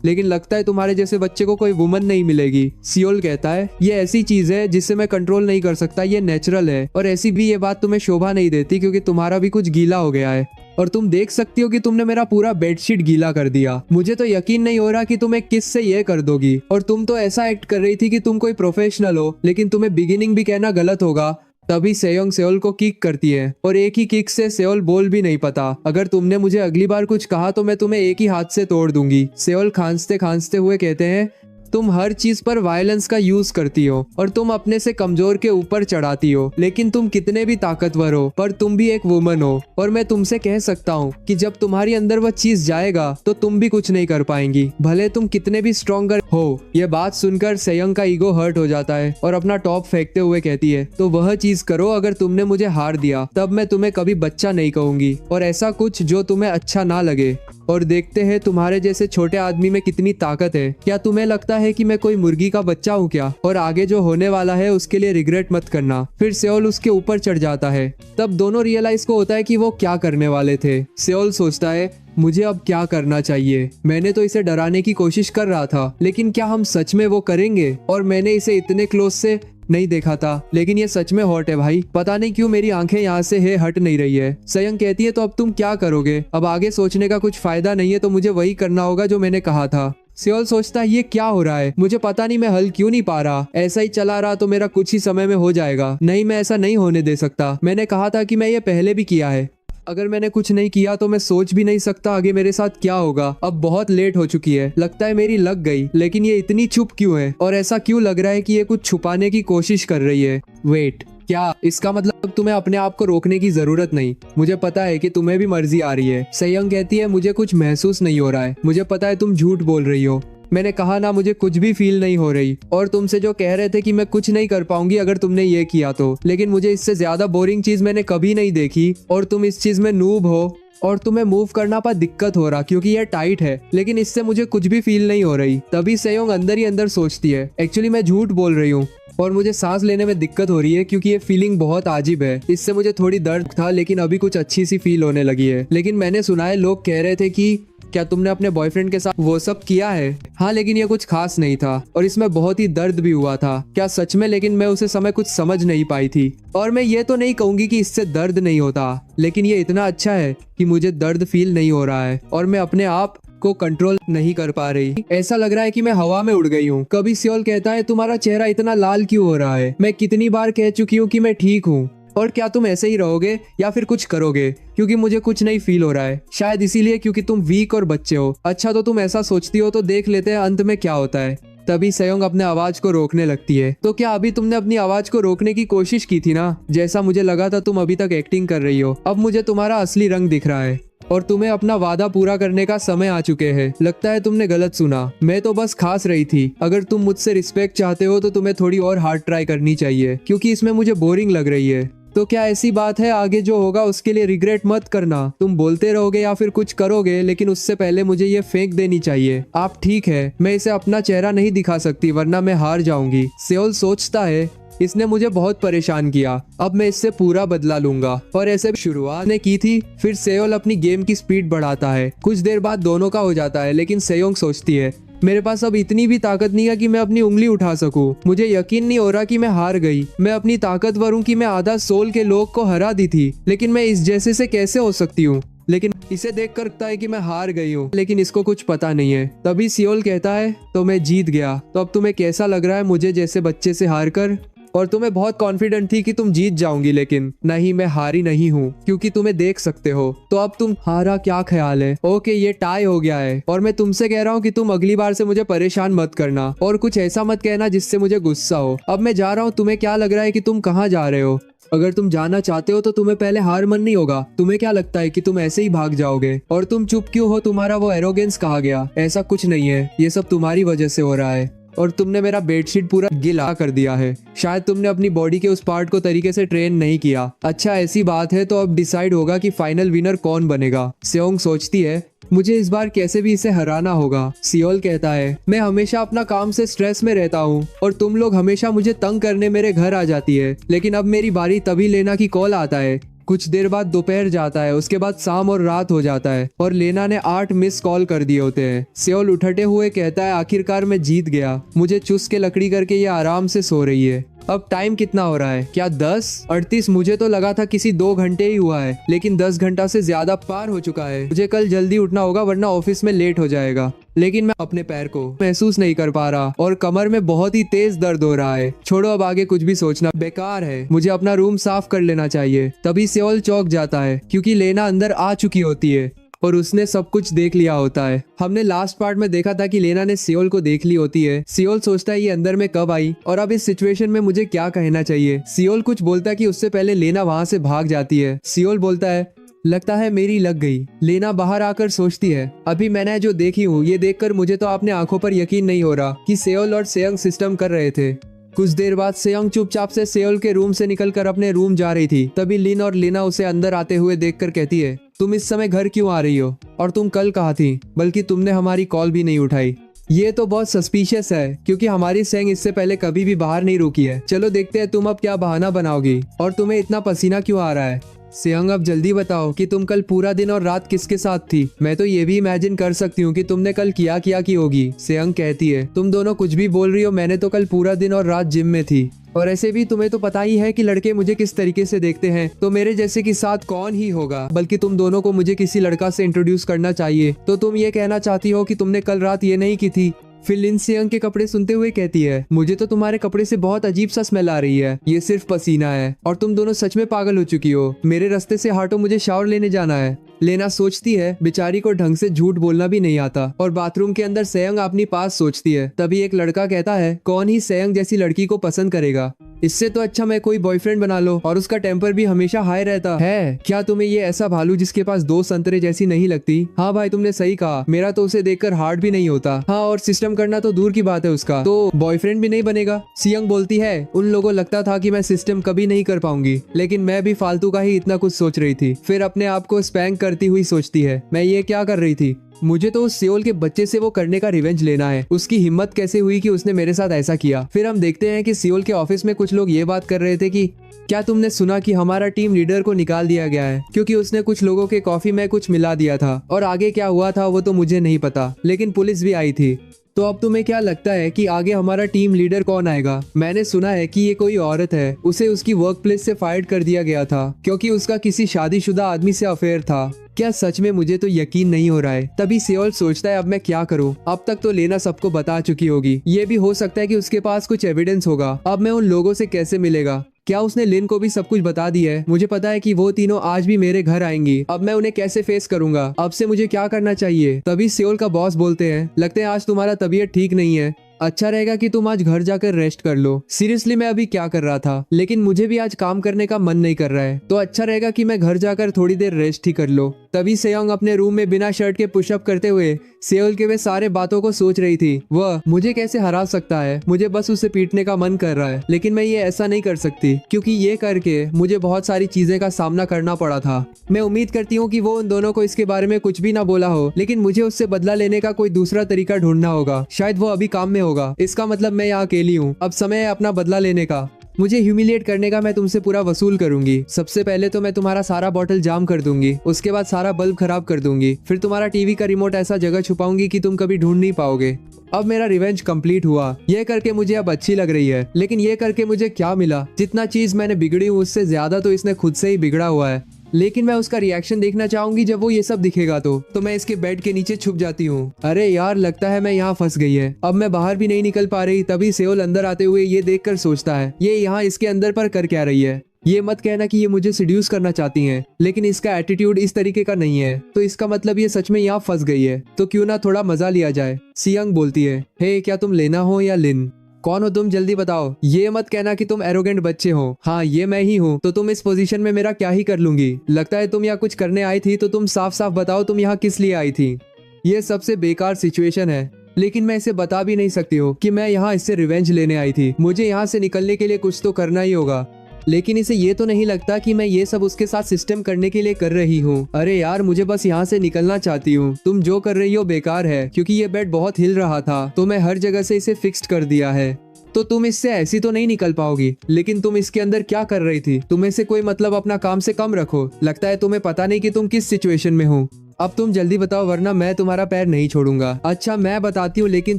लेकिन लगता है तुम्हारे जैसे बच्चे को कोई वुमन नहीं मिलेगी। सियोल कहता है ये ऐसी चीज है जिससे मैं कंट्रोल नहीं कर सकता, ये नेचुरल है। और ऐसी भी ये बात तुम्हें शोभा नहीं देती, क्योंकि तुम्हारा भी कुछ गीला हो गया है और तुम देख सकती हो कि तुमने मेरा पूरा बेडशीट गीला कर दिया। मुझे तो यकीन नहीं हो रहा कि तुम एक किस से ये कर दोगी। और तुम तो ऐसा एक्ट कर रही थी कि तुम कोई प्रोफेशनल हो, लेकिन तुम्हें बिगिनिंग भी कहना गलत होगा। तभी सेयोंग सेओल को किक करती है और एक ही किक से सेओल बोल भी नहीं पाता। अगर तुमने मुझे अगली बार कुछ कहा तो मैं तुम्हें एक ही हाथ से तोड़ दूंगी। सेओल खांसते खांसते हुए कहते हैं तुम हर चीज पर वायलेंस का यूज करती हो और तुम अपने से कमजोर के ऊपर चढ़ाती हो, लेकिन तुम कितने भी ताकतवर हो पर तुम भी एक वुमन हो। और मैं तुमसे कह सकता हूँ कि जब तुम्हारी अंदर वह चीज जाएगा तो तुम भी कुछ नहीं कर पाएंगी, भले तुम कितने भी स्ट्रॉन्गर हो। ये बात सुनकर सेयंग का ईगो हर्ट हो जाता है और अपना टॉप फेंकते हुए कहती है तो वह चीज करो, अगर तुमने मुझे हार दिया तब मैं तुम्हें कभी बच्चा नहीं कहूंगी, और ऐसा कुछ जो तुम्हें अच्छा ना लगे। और देखते हैं तुम्हारे जैसे छोटे आदमी में कितनी ताकत है। क्या तुम्हें लगता है कि मैं कोई मुर्गी का बच्चा हूँ क्या? और आगे जो होने वाला है उसके लिए रिग्रेट मत करना। फिर सेओल उसके ऊपर चढ़ जाता है। तब दोनों रियलाइज को होता है कि वो क्या करने वाले थे। सेओल सोचता है मुझे अब क्या करना चाहिए, मैंने तो इसे डराने की कोशिश कर रहा था, लेकिन क्या हम सच में वो करेंगे? और मैंने इसे इतने क्लोज से नहीं देखा था, लेकिन ये सच में हॉट है भाई। पता नहीं क्यों मेरी आंखें यहाँ से हट नहीं रही है। सेयंग कहती है तो अब तुम क्या करोगे? अब आगे सोचने का कुछ फायदा नहीं है, तो मुझे वही करना होगा जो मैंने कहा था। सेओल सोचता है ये क्या हो रहा है, मुझे पता नहीं मैं हल क्यों नहीं पा रहा। ऐसा ही चला रहा तो मेरा कुछ ही समय में हो जाएगा। नहीं, मैं ऐसा नहीं होने दे सकता। मैंने कहा था कि मैं ये पहले भी किया है। अगर मैंने कुछ नहीं किया तो मैं सोच भी नहीं सकता आगे मेरे साथ क्या होगा। अब बहुत लेट हो चुकी है, लगता है मेरी लग गई। लेकिन ये इतनी चुप क्यों है और ऐसा क्यों लग रहा है कि ये कुछ छुपाने की कोशिश कर रही है? वेट, क्या इसका मतलब तुम्हें अपने आप को रोकने की जरूरत नहीं? मुझे पता है कि तुम्हें भी मर्जी आ रही है। सेयंग कहती है मुझे कुछ महसूस नहीं हो रहा है। मुझे पता है तुम झूठ बोल रही हो। मैंने कहा ना मुझे कुछ भी फील नहीं हो रही। और तुमसे जो कह रहे थे कि मैं कुछ नहीं कर पाऊंगी अगर तुमने ये किया तो, लेकिन मुझे इससे ज्यादा बोरिंग चीज मैंने कभी नहीं देखी। और तुम इस चीज में नूब हो और तुम्हें मूव करना पर दिक्कत हो रहा क्योंकि ये टाइट है, लेकिन इससे मुझे कुछ भी फील नहीं हो रही। तभी सेयोंग अंदर ही अंदर सोचती है एक्चुअली मैं झूठ बोल रही हूँ और मुझे सांस लेने में दिक्कत हो रही है क्योंकि ये फीलिंग बहुत अजीब है। इससे मुझे थोड़ी दर्द था, लेकिन अभी कुछ अच्छी सी फील होने लगी है। लेकिन मैंने सुना है लोग कह रहे थे कि क्या तुमने अपने बॉयफ्रेंड के साथ वो सब किया है? हाँ, लेकिन ये कुछ खास नहीं था और इसमें बहुत ही दर्द भी हुआ था। क्या सच में? लेकिन मैं उसे समय कुछ समझ नहीं पाई थी। और मैं ये तो नहीं कहूंगी कि इससे दर्द नहीं होता, लेकिन ये इतना अच्छा है कि मुझे दर्द फील नहीं हो रहा है और मैं अपने आप को कंट्रोल नहीं कर पा रही। ऐसा लग रहा है कि मैं हवा में उड़ गई हूँ। कभी सेओल कहता है तुम्हारा चेहरा इतना लाल क्यों हो रहा है? मैं कितनी बार कह चुकी हूँ कि मैं ठीक हूँ। और क्या तुम ऐसे ही रहोगे या फिर कुछ करोगे? क्योंकि मुझे कुछ नहीं फील हो रहा है। शायद इसीलिए क्योंकि तुम वीक और बच्चे हो। अच्छा, तो तुम ऐसा सोचती हो तो देख लेते हैं अंत में क्या होता है। तभी सेयोंग अपने आवाज को रोकने लगती है। तो क्या अभी तुमने अपनी आवाज को रोकने की कोशिश की थी ना? जैसा मुझे लगा था तुम अभी तक एक्टिंग कर रही हो। अब मुझे तुम्हारा असली रंग दिख रहा है और तुम्हें अपना वादा पूरा करने का समय आ चुके हैं। लगता है तुमने गलत सुना, मैं तो बस खास रही थी। अगर तुम मुझसे रिस्पेक्ट चाहते हो तो तुम्हें थोड़ी और हार्ड ट्राई करनी चाहिए, क्योंकि इसमें मुझे बोरिंग लग रही है। तो क्या ऐसी बात है आगे जो होगा उसके लिए रिग्रेट मत करना। तुम बोलते रहोगे या फिर कुछ करोगे, लेकिन उससे पहले मुझे ये फेंक देनी चाहिए। आप ठीक है, मैं इसे अपना चेहरा नहीं दिखा सकती वरना मैं हार जाऊंगी। सेओल सोचता है इसने मुझे बहुत परेशान किया, अब मैं इससे पूरा बदला लूंगा। और ऐसे शुरुआत ने की थी। फिर सेओल अपनी गेम की स्पीड बढ़ाता है। कुछ देर बाद दोनों का हो जाता है, लेकिन सेयोंग सोचती है मेरे पास अब इतनी भी ताकत नहीं है कि मैं अपनी उंगली उठा सकूं। मुझे यकीन नहीं हो रहा कि मैं हार गई। मैं अपनी ताकतवर हूं कि मैं आधा सोल के लोग को हरा दी थी, लेकिन मैं इस जैसे से कैसे हो सकती हूँ? लेकिन इसे देख कर लगता है कि मैं हार गई हूँ, लेकिन इसको कुछ पता नहीं है। तभी सेओल कहता है तो मैं जीत गया। तो अब तुम्हें कैसा लग रहा है मुझे जैसे बच्चे से हार कर? और तुम्हें बहुत कॉन्फिडेंट थी कि तुम जीत जाओगी, लेकिन नहीं, मैं हारी नहीं हूँ क्योंकि तुम्हें देख सकते हो। तो अब तुम हारा क्या ख्याल है? ओके, ये टाई हो गया है और मैं तुमसे कह रहा हूँ कि तुम अगली बार से मुझे परेशान मत करना और कुछ ऐसा मत कहना जिससे मुझे गुस्सा हो। अब मैं जा रहा हूँ। तुम्हें क्या लग रहा है कि तुम कहाँ जा रहे हो? अगर तुम जाना चाहते हो तो तुम्हें पहले हार माननी होगा। तुम्हें क्या लगता है कि तुम ऐसे ही भाग जाओगे? और तुम चुप क्यों हो? तुम्हारा वो एरोगेंस कहाँ गया? ऐसा कुछ नहीं है, ये सब तुम्हारी वजह से हो रहा है और तुमने मेरा बेडशीट पूरा गीला कर दिया है। शायद तुमने अपनी बॉडी के उस पार्ट को तरीके से ट्रेन नहीं किया। अच्छा, ऐसी बात है तो अब डिसाइड होगा कि फाइनल विनर कौन बनेगा। सेओंग सोचती है, मुझे इस बार कैसे भी इसे हराना होगा। सियोल कहता है, मैं हमेशा अपना काम से स्ट्रेस में रहता हूँ और तुम लोग हमेशा मुझे तंग करने मेरे घर आ जाती है, लेकिन अब मेरी बारी तभी लेना की कॉल आता है। कुछ देर बाद दोपहर जाता है, उसके बाद शाम और रात हो जाता है और लेना ने 8 मिस कॉल कर दिए होते हैं। सेओल उठते हुए कहता है, आखिरकार मैं जीत गया। मुझे चुस के लकड़ी करके ये आराम से सो रही है। अब टाइम कितना हो रहा है? क्या 10:38? मुझे तो लगा था किसी 2 घंटे ही हुआ है, लेकिन 10 घंटा से ज्यादा पार हो चुका है। मुझे कल जल्दी उठना होगा वरना ऑफिस में लेट हो जाएगा। लेकिन मैं अपने पैर को महसूस नहीं कर पा रहा और कमर में बहुत ही तेज दर्द हो रहा है। छोड़ो, अब आगे कुछ भी सोचना बेकार है। मुझे अपना रूम साफ कर लेना चाहिए। तभी सेओल चौंक जाता है क्योंकि लेना अंदर आ चुकी होती है और उसने सब कुछ देख लिया होता है। हमने लास्ट पार्ट में देखा था कि लेना ने सियोल को देख ली होती है। सियोल सोचता है ये अंदर में कब आई और अब इस सिचुएशन में मुझे क्या कहना चाहिए। सियोल कुछ बोलता है कि उससे पहले लेना वहां से भाग जाती है। सियोल बोलता है, लगता है मेरी लग गई। लेना बाहर आकर सोचती है, अभी मैंने जो देखी हूँ ये देखकर मुझे तो अपने आंखों पर यकीन नहीं हो रहा कि सेओल और सेयंग सिस्टम कर रहे थे। कुछ देर बाद सेयंग चुपचाप से सेओल के रूम से निकलकर अपने रूम जा रही थी। तभी लिन और लेना उसे अंदर आते हुए देखकर कहती है, तुम इस समय घर क्यों आ रही हो? और तुम कल कहाँ थी? बल्कि तुमने हमारी कॉल भी नहीं उठाई। ये तो बहुत सस्पिशियस है क्योंकि हमारी सेंग इससे पहले कभी भी बाहर नहीं रुकी है। चलो देखते हैं तुम अब क्या बहाना बनाओगी और तुम्हें इतना पसीना क्यों आ रहा है। सेयंग, अब जल्दी बताओ कि तुम कल पूरा दिन और रात किसके साथ थी? मैं तो ये भी इमेजिन कर सकती हूँ कि तुमने कल क्या की होगी। सेयंग कहती है, तुम दोनों कुछ भी बोल रही हो, मैंने तो कल पूरा दिन और रात जिम में थी और ऐसे भी तुम्हें तो पता ही है कि लड़के मुझे किस तरीके से देखते हैं, तो मेरे जैसे के साथ कौन ही होगा। बल्कि तुम दोनों को मुझे किसी लड़का से इंट्रोड्यूस करना चाहिए। तो तुम ये कहना चाहती हो कि तुमने कल रात ये नहीं की थी? फिर लिन सेयंग के कपड़े सुनते हुए कहती है, मुझे तो तुम्हारे कपड़े से बहुत अजीब सा स्मेल आ रही है। ये सिर्फ पसीना है और तुम दोनों सच में पागल हो चुकी हो। मेरे रास्ते से हटो, मुझे शावर लेने जाना है। लेना सोचती है बेचारी को ढंग से झूठ बोलना भी नहीं आता और बाथरूम के अंदर सेयंग अपनी पास सोचती है। तभी एक लड़का कहता है, कौन ही सेयंग जैसी लड़की को पसंद करेगा? इससे तो अच्छा मैं कोई बॉयफ्रेंड बना लो और उसका टेम्पर भी हमेशा हाई रहता है। क्या तुम्हें ये ऐसा भालू जिसके पास 2 संतरे जैसी नहीं लगती? हाँ भाई, तुमने सही कहा। मेरा तो उसे देखकर हार्ट भी नहीं होता। हाँ, और सिस्टम करना तो दूर की बात है, उसका तो बॉयफ्रेंड भी नहीं बनेगा। सियंग बोलती है, उन लोगों लगता था कि मैं सिस्टम कभी नहीं कर पाऊंगी, लेकिन मैं भी फालतू का ही इतना कुछ सोच रही थी। फिर अपने आप को स्पैंक करती हुई सोचती है, मैं ये क्या कर रही थी? मुझे तो उस सेओल के बच्चे से वो करने का रिवेंज लेना है। उसकी हिम्मत कैसे हुई कि उसने मेरे साथ ऐसा किया? फिर हम देखते हैं कि सेओल के ऑफिस में कुछ लोग ये बात कर रहे थे कि क्या तुमने सुना कि हमारा टीम लीडर को निकाल दिया गया है क्योंकि उसने कुछ लोगों के कॉफी में कुछ मिला दिया था। और आगे क्या हुआ था वो तो मुझे नहीं पता, लेकिन पुलिस भी आई थी। तो अब तुम्हें क्या लगता है कि आगे हमारा टीम लीडर कौन आएगा? मैंने सुना है कि ये कोई औरत है। उसे उसकी वर्क प्लेस से फायर कर दिया गया था क्योंकि उसका किसी शादीशुदा आदमी से अफेयर था। क्या सच में? मुझे तो यकीन नहीं हो रहा है। तभी सेओल सोचता है, अब मैं क्या करूं? अब तक तो लेना सबको बता चुकी होगी। ये भी हो सकता है कि उसके पास कुछ एविडेंस होगा। अब मैं उन लोगों से कैसे मिलेगा? क्या उसने लिन को भी सब कुछ बता दिया है? मुझे पता है कि वो तीनों आज भी मेरे घर आएंगी। अब मैं उन्हें कैसे फेस करूंगा? अब से मुझे क्या करना चाहिए? तभी सेओल का बॉस बोलते हैं, लगते हैं आज तुम्हारा तबीयत ठीक नहीं है। अच्छा रहेगा कि तुम आज घर जाकर रेस्ट कर लो। सीरियसली मैं अभी क्या कर रहा था, लेकिन मुझे भी आज काम करने का मन नहीं कर रहा है, तो अच्छा रहेगा कि मैं घर जाकर थोड़ी देर रेस्ट ही कर लो। तभी सेयोंग अपने रूम में बिना शर्ट के पुशअप करते हुए सेओल के वे सारे बातों को सोच रही थी। वह मुझे कैसे हरा सकता है? मुझे बस उसे पीटने का मन कर रहा है, लेकिन मैं ये ऐसा नहीं कर सकती क्योंकि ये करके मुझे बहुत सारी चीजें का सामना करना पड़ा था। मैं उम्मीद करती हूँ कि वो उन दोनों को इसके बारे में कुछ भी ना बोला हो, लेकिन मुझे उससे बदला लेने का कोई दूसरा तरीका ढूंढना होगा। शायद वो अभी काम में होगा। इसका मतलब मैं यहाँ अकेली हूँ। अब समय है अपना बदला लेने का। मुझे ह्यूमिलिएट करने का मैं तुमसे पूरा वसूल करूंगी। सबसे पहले तो मैं तुम्हारा सारा बॉटल जाम कर दूंगी, उसके बाद सारा बल्ब खराब कर दूंगी, फिर तुम्हारा टीवी का रिमोट ऐसा जगह छुपाऊंगी कि तुम कभी ढूंढ नहीं पाओगे। अब मेरा रिवेंज कंप्लीट हुआ। ये करके मुझे अब अच्छी लग रही है, लेकिन ये करके मुझे क्या मिला? जितना चीज मैंने बिगड़ी हूँ उससे ज्यादा तो इसने खुद से ही बिगड़ा हुआ है। लेकिन मैं उसका रिएक्शन देखना चाहूंगी जब वो ये सब दिखेगा तो मैं इसके बेड के नीचे छुप जाती हूँ। अरे यार, लगता है मैं यहाँ फंस गई है, अब मैं बाहर भी नहीं निकल पा रही। तभी सेओल अंदर आते हुए ये देखकर सोचता है ये यहाँ इसके अंदर पर कर क्या रही है। ये मत कहना कि ये मुझे सिड्यूस करना चाहती हैं, लेकिन इसका एटीट्यूड इस तरीके का नहीं है, तो इसका मतलब ये सच में यहाँ फंस गई है। तो क्यों ना थोड़ा मजा लिया जाए। सियंग बोलती है, हे क्या तुम लेना हो या लिन? कौन हो तुम, जल्दी बताओ। ये मत कहना कि तुम एरोगेंट बच्चे हो। हाँ ये मैं ही हूँ। तो तुम इस पोजीशन में मेरा क्या ही कर लूंगी। लगता है तुम यहाँ कुछ करने आई थी, तो तुम साफ साफ बताओ तुम यहाँ किस लिए आई थी। ये सबसे बेकार सिचुएशन है, लेकिन मैं इसे बता भी नहीं सकती हूँ कि मैं यहाँ इससे रिवेंज लेने आई थी। मुझे यहाँ से निकलने के लिए कुछ तो करना ही होगा, लेकिन इसे ये तो नहीं लगता कि मैं ये सब उसके साथ सिस्टम करने के लिए कर रही हूँ। अरे यार, मुझे बस यहाँ से निकलना चाहती हूँ। तुम जो कर रही हो बेकार है, क्योंकि ये बेड बहुत हिल रहा था तो मैं हर जगह से इसे फिक्स्ड कर दिया है। तो तुम इससे ऐसी तो नहीं निकल पाओगी। लेकिन तुम इसके अंदर क्या कर रही थी? तुम्हें से कोई मतलब अपना काम से कम रखो। लगता है तुम्हें पता नहीं कि तुम किस सिचुएशन में हो। अब तुम जल्दी बताओ, वरना मैं तुम्हारा पैर नहीं छोड़ूंगा। अच्छा मैं बताती हूँ, लेकिन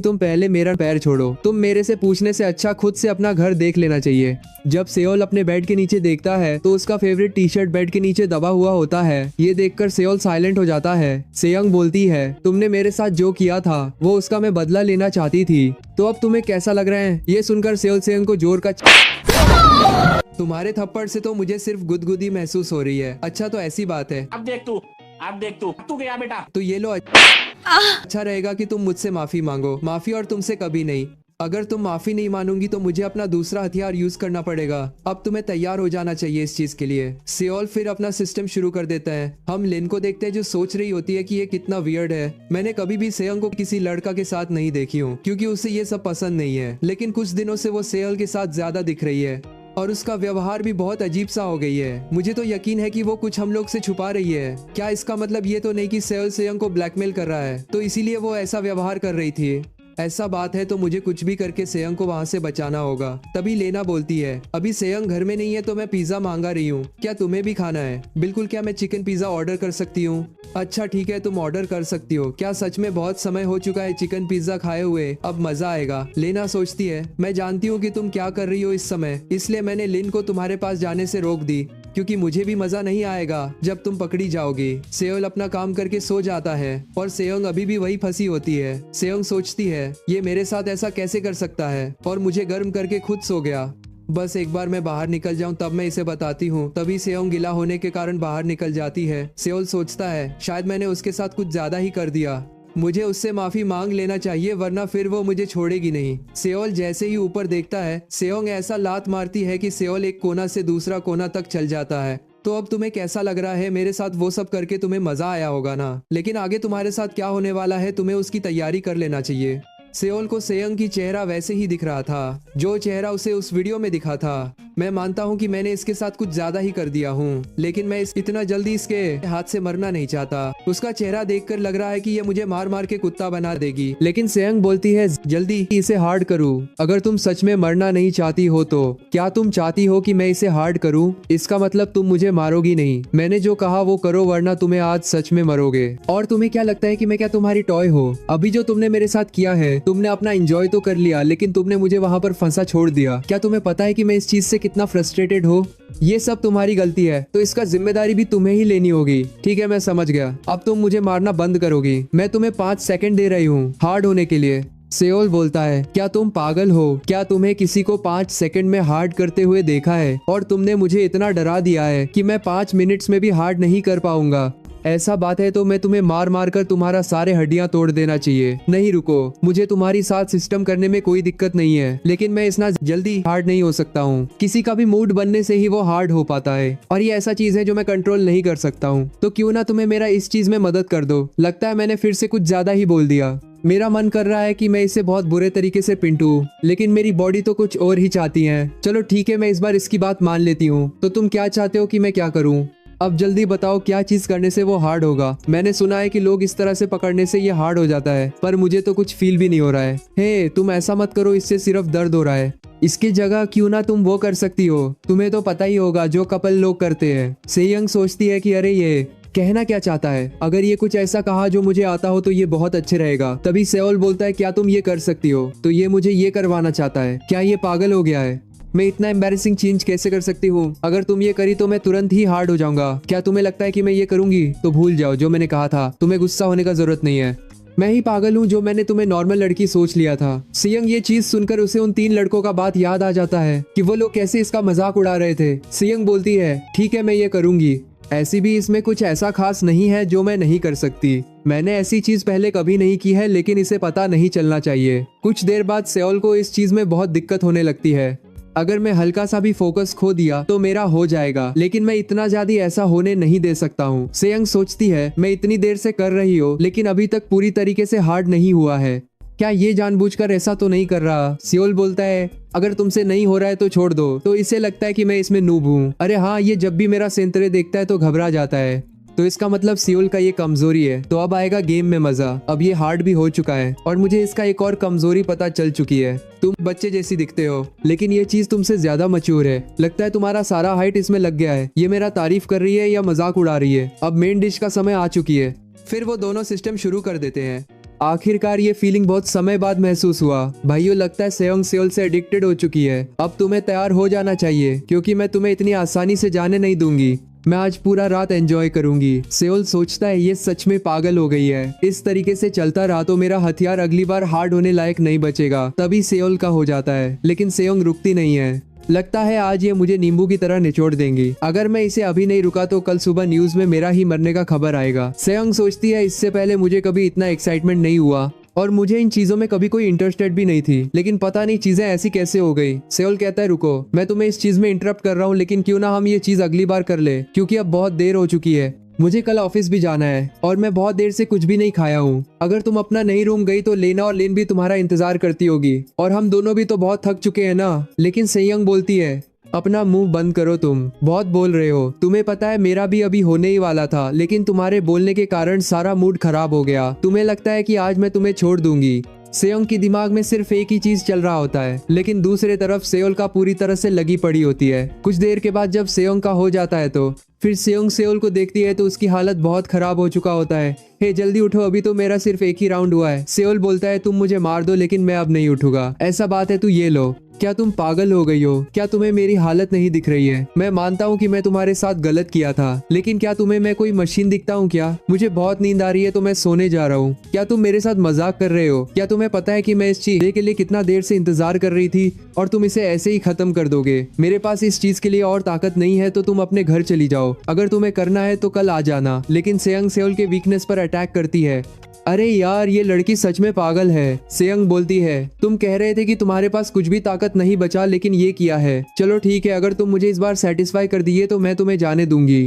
तुम पहले मेरा पैर छोड़ो। तुम मेरे से पूछने से अच्छा खुद से अपना घर देख लेना चाहिए। जब सेओल अपने बेड के नीचे देखता है तो उसका फेवरेट टी शर्ट बेड के नीचे दबा हुआ होता है। ये देखकर सेओल साइलेंट हो जाता है। सेयंग बोलती है, तुमने मेरे साथ जो किया था वो उसका मैं बदला लेना चाहती थी। तो अब तुम्हें कैसा लग रहा है? ये सुनकर सेओल सेयंग को जोर का तुम्हारे थप्पड़ से तो मुझे सिर्फ गुदगुदी महसूस हो रही है। अच्छा तो ऐसी बात है। अब देख तू गया बेटा। तो ये लो, अच्छा रहेगा कि तुम मुझसे माफी मांगो। माफी और तुमसे कभी नहीं। अगर तुम माफी नहीं मानोगी तो मुझे अपना दूसरा हथियार यूज करना पड़ेगा। अब तुम्हें तैयार हो जाना चाहिए इस चीज के लिए। सेओल फिर अपना सिस्टम शुरू कर देता है। हम लिन को देखते हैं जो सोच रही होती है कि ये कितना वियर्ड है। मैंने कभी भी सेयंग को किसी लड़का के साथ नहीं देखी हूँ, क्योंकि उसे ये सब पसंद नहीं है। लेकिन कुछ दिनों से वो सेओल के साथ ज्यादा दिख रही है और उसका व्यवहार भी बहुत अजीब सा हो गई है। मुझे तो यकीन है कि वो कुछ हम लोग से छुपा रही है। क्या इसका मतलब ये तो नहीं कि सेओल सेयंग को ब्लैकमेल कर रहा है, तो इसीलिए वो ऐसा व्यवहार कर रही थी? ऐसा बात है तो मुझे कुछ भी करके सेयंग को वहाँ से बचाना होगा। तभी लेना बोलती है, अभी सेयंग घर में नहीं है तो मैं पिज्जा मांगा रही हूँ, क्या तुम्हें भी खाना है? बिल्कुल, क्या मैं चिकन पिज्जा ऑर्डर कर सकती हूँ? अच्छा ठीक है, तुम ऑर्डर कर सकती हो। क्या सच में बहुत समय हो चुका है चिकन पिज्जा खाए हुए, अब मजा आएगा। लेना सोचती है, मैं जानती हूँ कि तुम क्या कर रही हो इस समय, इसलिए मैंने लिन को तुम्हारे पास जाने से रोक दी, क्योंकि मुझे भी मजा नहीं आएगा जब तुम पकड़ी जाओगी। सेओल अपना काम करके सो जाता है और सेयोंग अभी भी वही फंसी होती है। सेयोंग सोचती है ये मेरे साथ ऐसा कैसे कर सकता है और मुझे गर्म करके खुद सो गया। बस एक बार मैं बाहर निकल जाऊं तब मैं इसे बताती हूँ। तभी सेयोंग गिला होने के कारण बाहर निकल जाती है। सेओल सोचता है शायद मैंने उसके साथ कुछ ज्यादा ही कर दिया, मुझे उससे माफी मांग लेना चाहिए, वरना फिर वो मुझे छोड़ेगी नहीं। सेओल जैसे ही ऊपर देखता है, सेयोंग ऐसा लात मारती है कि सेओल एक कोना से दूसरा कोना तक चल जाता है। तो अब तुम्हें कैसा लग रहा है? मेरे साथ वो सब करके तुम्हें मजा आया होगा ना, लेकिन आगे तुम्हारे साथ क्या होने वाला है तुम्हें उसकी तैयारी कर लेना चाहिए। सेओल को सेयंग की चेहरा वैसे ही दिख रहा था जो चेहरा उसे उस वीडियो में दिखा था। मैं मानता हूँ कि मैंने इसके साथ कुछ ज्यादा ही कर दिया हूँ, लेकिन मैं इतना जल्दी इसके हाथ से मरना नहीं चाहता। उसका चेहरा देखकर लग रहा है कि ये मुझे मार मार के कुत्ता बना देगी। लेकिन सेयंग बोलती है जल्दी इसे हार्ड करूँ। अगर तुम सच में मरना नहीं चाहती हो तो क्या तुम चाहती हो कि मैं इसे हार्ड करूँ? इसका मतलब तुम मुझे मारोगी नहीं। मैंने जो कहा वो करो, वरना तुम्हें आज सच में मरोगे। और तुम्हें क्या लगता है कि मैं क्या तुम्हारी टॉय हो? अभी जो तुमने मेरे साथ किया है, तुमने अपना एंजॉय तो कर लिया, लेकिन तुमने मुझे वहाँ पर फंसा छोड़ दिया। क्या तुम्हें पता है कि मैं इस चीज से कितना फ्रस्ट्रेटेड हो? ये सब तुम्हारी गलती है, तो इसका जिम्मेदारी भी तुम्हें ही लेनी होगी। ठीक है, मैं समझ गया। अब तुम मुझे मारना बंद करोगी। मैं तुम्हें 5 सेकंड दे रही हूँ हार्ड होने के लिए। सेओल बोलता है, क्या तुम पागल हो? क्या तुम्हें किसी को 5 सेकंड में हार्ड करते हुए देखा है? और तुमने मुझे इतना डरा दिया है कि मैं 5 मिनट्स में भी हार्ड नहीं कर पाऊंगा। ऐसा बात है तो मैं तुम्हें मार मार कर तुम्हारा सारे हड्डियां तोड़ देना चाहिए। नहीं रुको, मुझे तुम्हारी साथ सिस्टम करने में कोई दिक्कत नहीं है, लेकिन मैं इतना जल्दी हार्ड नहीं हो सकता हूँ। किसी का भी मूड बनने से ही वो हार्ड हो पाता है, और ये ऐसा चीज है जो मैं कंट्रोल नहीं कर सकता हूँ। तो क्यों ना तुम्हें मेरा इस चीज में मदद कर दो। लगता है मैंने फिर से कुछ ज्यादा ही बोल दिया। मेरा मन कर रहा है कि मैं इसे बहुत बुरे तरीके से पिंटू, लेकिन मेरी बॉडी तो कुछ और ही चाहती है। चलो ठीक है, मैं इस बार इसकी बात मान लेती हूँ। तो तुम क्या चाहते हो कि मैं क्या करूँ? अब जल्दी बताओ क्या चीज करने से वो हार्ड होगा। मैंने सुना है कि लोग इस तरह से पकड़ने से ये हार्ड हो जाता है, पर मुझे तो कुछ फील भी नहीं हो रहा है। हे तुम ऐसा मत करो, इससे सिर्फ दर्द हो रहा है। इसकी जगह क्यों ना तुम वो कर सकती हो, तुम्हें तो पता ही होगा जो कपल लोग करते हैं। सेयंग सोचती है कि अरे ये कहना क्या चाहता है? अगर ये कुछ ऐसा कहा जो मुझे आता हो तो ये बहुत अच्छे रहेगा। तभी सेओल बोलता है क्या तुम ये कर सकती हो? तो ये मुझे ये करवाना चाहता है? क्या ये पागल हो गया है? मैं इतना एम्बैरेसिंग चेंज कैसे कर सकती हूँ? अगर तुम ये करी तो मैं तुरंत ही हार्ड हो जाऊंगा। क्या तुम्हें लगता है कि मैं ये करूंगी? तो भूल जाओ जो मैंने कहा था, तुम्हें गुस्सा होने का जरूरत नहीं है। मैं ही पागल हूँ जो मैंने तुम्हें नॉर्मल लड़की सोच लिया था। सियंग ये चीज सुनकर उसे उन 3 लड़कों का बात याद आ जाता है कि वो लोग कैसे इसका मजाक उड़ा रहे थे। सियंग बोलती है ठीक है मैं ये करूंगी। ऐसी भी इसमें कुछ ऐसा खास नहीं है जो मैं नहीं कर सकती। मैंने ऐसी चीज पहले कभी नहीं की है, लेकिन इसे पता नहीं चलना चाहिए। कुछ देर बाद सेओल को इस चीज में बहुत दिक्कत होने लगती है। अगर मैं हल्का सा भी फोकस खो दिया तो मेरा हो जाएगा, लेकिन मैं इतना ज्यादा ऐसा होने नहीं दे सकता हूँ। सेयंग सोचती है मैं इतनी देर से कर रही हूँ लेकिन अभी तक पूरी तरीके से हार्ड नहीं हुआ है। क्या ये जानबूझकर ऐसा तो नहीं कर रहा? सियोल बोलता है अगर तुमसे नहीं हो रहा है तो छोड़ दो। तो इसे लगता है कि मैं इसमें नूब हूँ। अरे हाँ, ये जब भी मेरा सेंतरे देखता है तो घबरा जाता है। तो इसका मतलब सियोल का ये कमजोरी है। तो अब आएगा गेम में मजा। अब ये हार्ड भी हो चुका है और मुझे इसका एक और कमजोरी पता चल चुकी है। तुम बच्चे जैसी दिखते हो, लेकिन ये चीज तुमसे ज्यादा मैच्योर है। लगता है तुम्हारा सारा हाइट इसमें लग गया है। ये मेरा तारीफ कर रही है या मजाक उड़ा रही है? अब मेन डिश का समय आ चुकी है। फिर वो दोनों सिस्टम शुरू कर देते हैं। आखिरकार ये फीलिंग बहुत समय बाद महसूस हुआ। भाइयों, लगता है सेयोंग सियोल से एडिक्टेड हो चुकी है। अब तुम्हें तैयार हो जाना चाहिए क्योंकि मैं तुम्हें इतनी आसानी से जाने नहीं दूंगी। मैं आज पूरा रात एंजॉय करूंगी। सेओल सोचता है ये सच में पागल हो गई है। इस तरीके से चलता रहा तो मेरा हथियार अगली बार हार्ड होने लायक नहीं बचेगा। तभी सेओल का हो जाता है, लेकिन सेयोंग रुकती नहीं है। लगता है आज ये मुझे नींबू की तरह निचोड़ देंगी। अगर मैं इसे अभी नहीं रुका तो कल सुबह न्यूज में मेरा ही मरने का खबर आएगा। सेयोंग सोचती है इससे पहले मुझे कभी इतना एक्साइटमेंट नहीं हुआ और मुझे इन चीजों में कभी कोई इंटरेस्टेड भी नहीं थी, लेकिन पता नहीं चीजें ऐसी कैसे हो गई। सेओल कहता है रुको, मैं तुम्हें इस चीज में इंटरप्ट कर रहा हूँ, लेकिन क्यों ना हम ये चीज अगली बार कर ले, क्योंकि अब बहुत देर हो चुकी है। मुझे कल ऑफिस भी जाना है और मैं बहुत देर से कुछ भी नहीं खाया हूँ। अगर तुम अपना नहीं रूम गई तो लेना और लेन भी तुम्हारा इंतजार करती होगी और हम दोनों भी तो बहुत थक चुके हैं ना। लेकिन सेयोंग बोलती है अपना मुंह बंद करो, तुम बहुत बोल रहे हो। तुम्हें पता है मेरा भी अभी होने ही वाला था, लेकिन तुम्हारे बोलने के कारण सारा मूड खराब हो गया। तुम्हें लगता है कि आज मैं तुम्हें छोड़ दूंगी। सेयोंग की दिमाग में सिर्फ एक ही चीज चल रहा होता है, लेकिन दूसरे तरफ सेओल का पूरी तरह से लगी पड़ी होती है। कुछ देर के बाद जब सेयोंग का हो जाता है तो फिर सेयोंग सेओल को देखती है तो उसकी हालत बहुत खराब हो चुका होता है। हे जल्दी उठो, अभी तो मेरा सिर्फ एक ही राउंड हुआ है। सेओल बोलता है तुम मुझे मार दो लेकिन मैं अब नहीं उठूंगा। ऐसा बात है तो ये लो। क्या तुम पागल हो गई हो? क्या तुम्हें मेरी हालत नहीं दिख रही है? मैं मानता हूँ कि मैं तुम्हारे साथ गलत किया था, लेकिन क्या तुम्हें मैं कोई मशीन दिखता हूँ क्या? मुझे बहुत नींद आ रही है तो मैं सोने जा रहा हूँ। क्या तुम मेरे साथ मजाक कर रहे हो? क्या तुम्हें पता है कि मैं इस चीज के लिए कितना देर से इंतजार कर रही थी और तुम इसे ऐसे ही खत्म कर दोगे? मेरे पास इस चीज के लिए और ताकत नहीं है तो तुम अपने घर चली जाओ। अगर तुम्हें करना है तो कल आ जाना। लेकिन सेयोंग सेओल के वीकनेस पर अटैक करती है। अरे यार, ये लड़की सच में पागल है। सेयोंग बोलती है तुम कह रहे थे कि तुम्हारे पास कुछ भी ताकत नहीं बचा, लेकिन ये किया है। चलो ठीक है, अगर तुम मुझे इस बार सेटिस्फाई कर दिए तो मैं तुम्हें जाने दूंगी।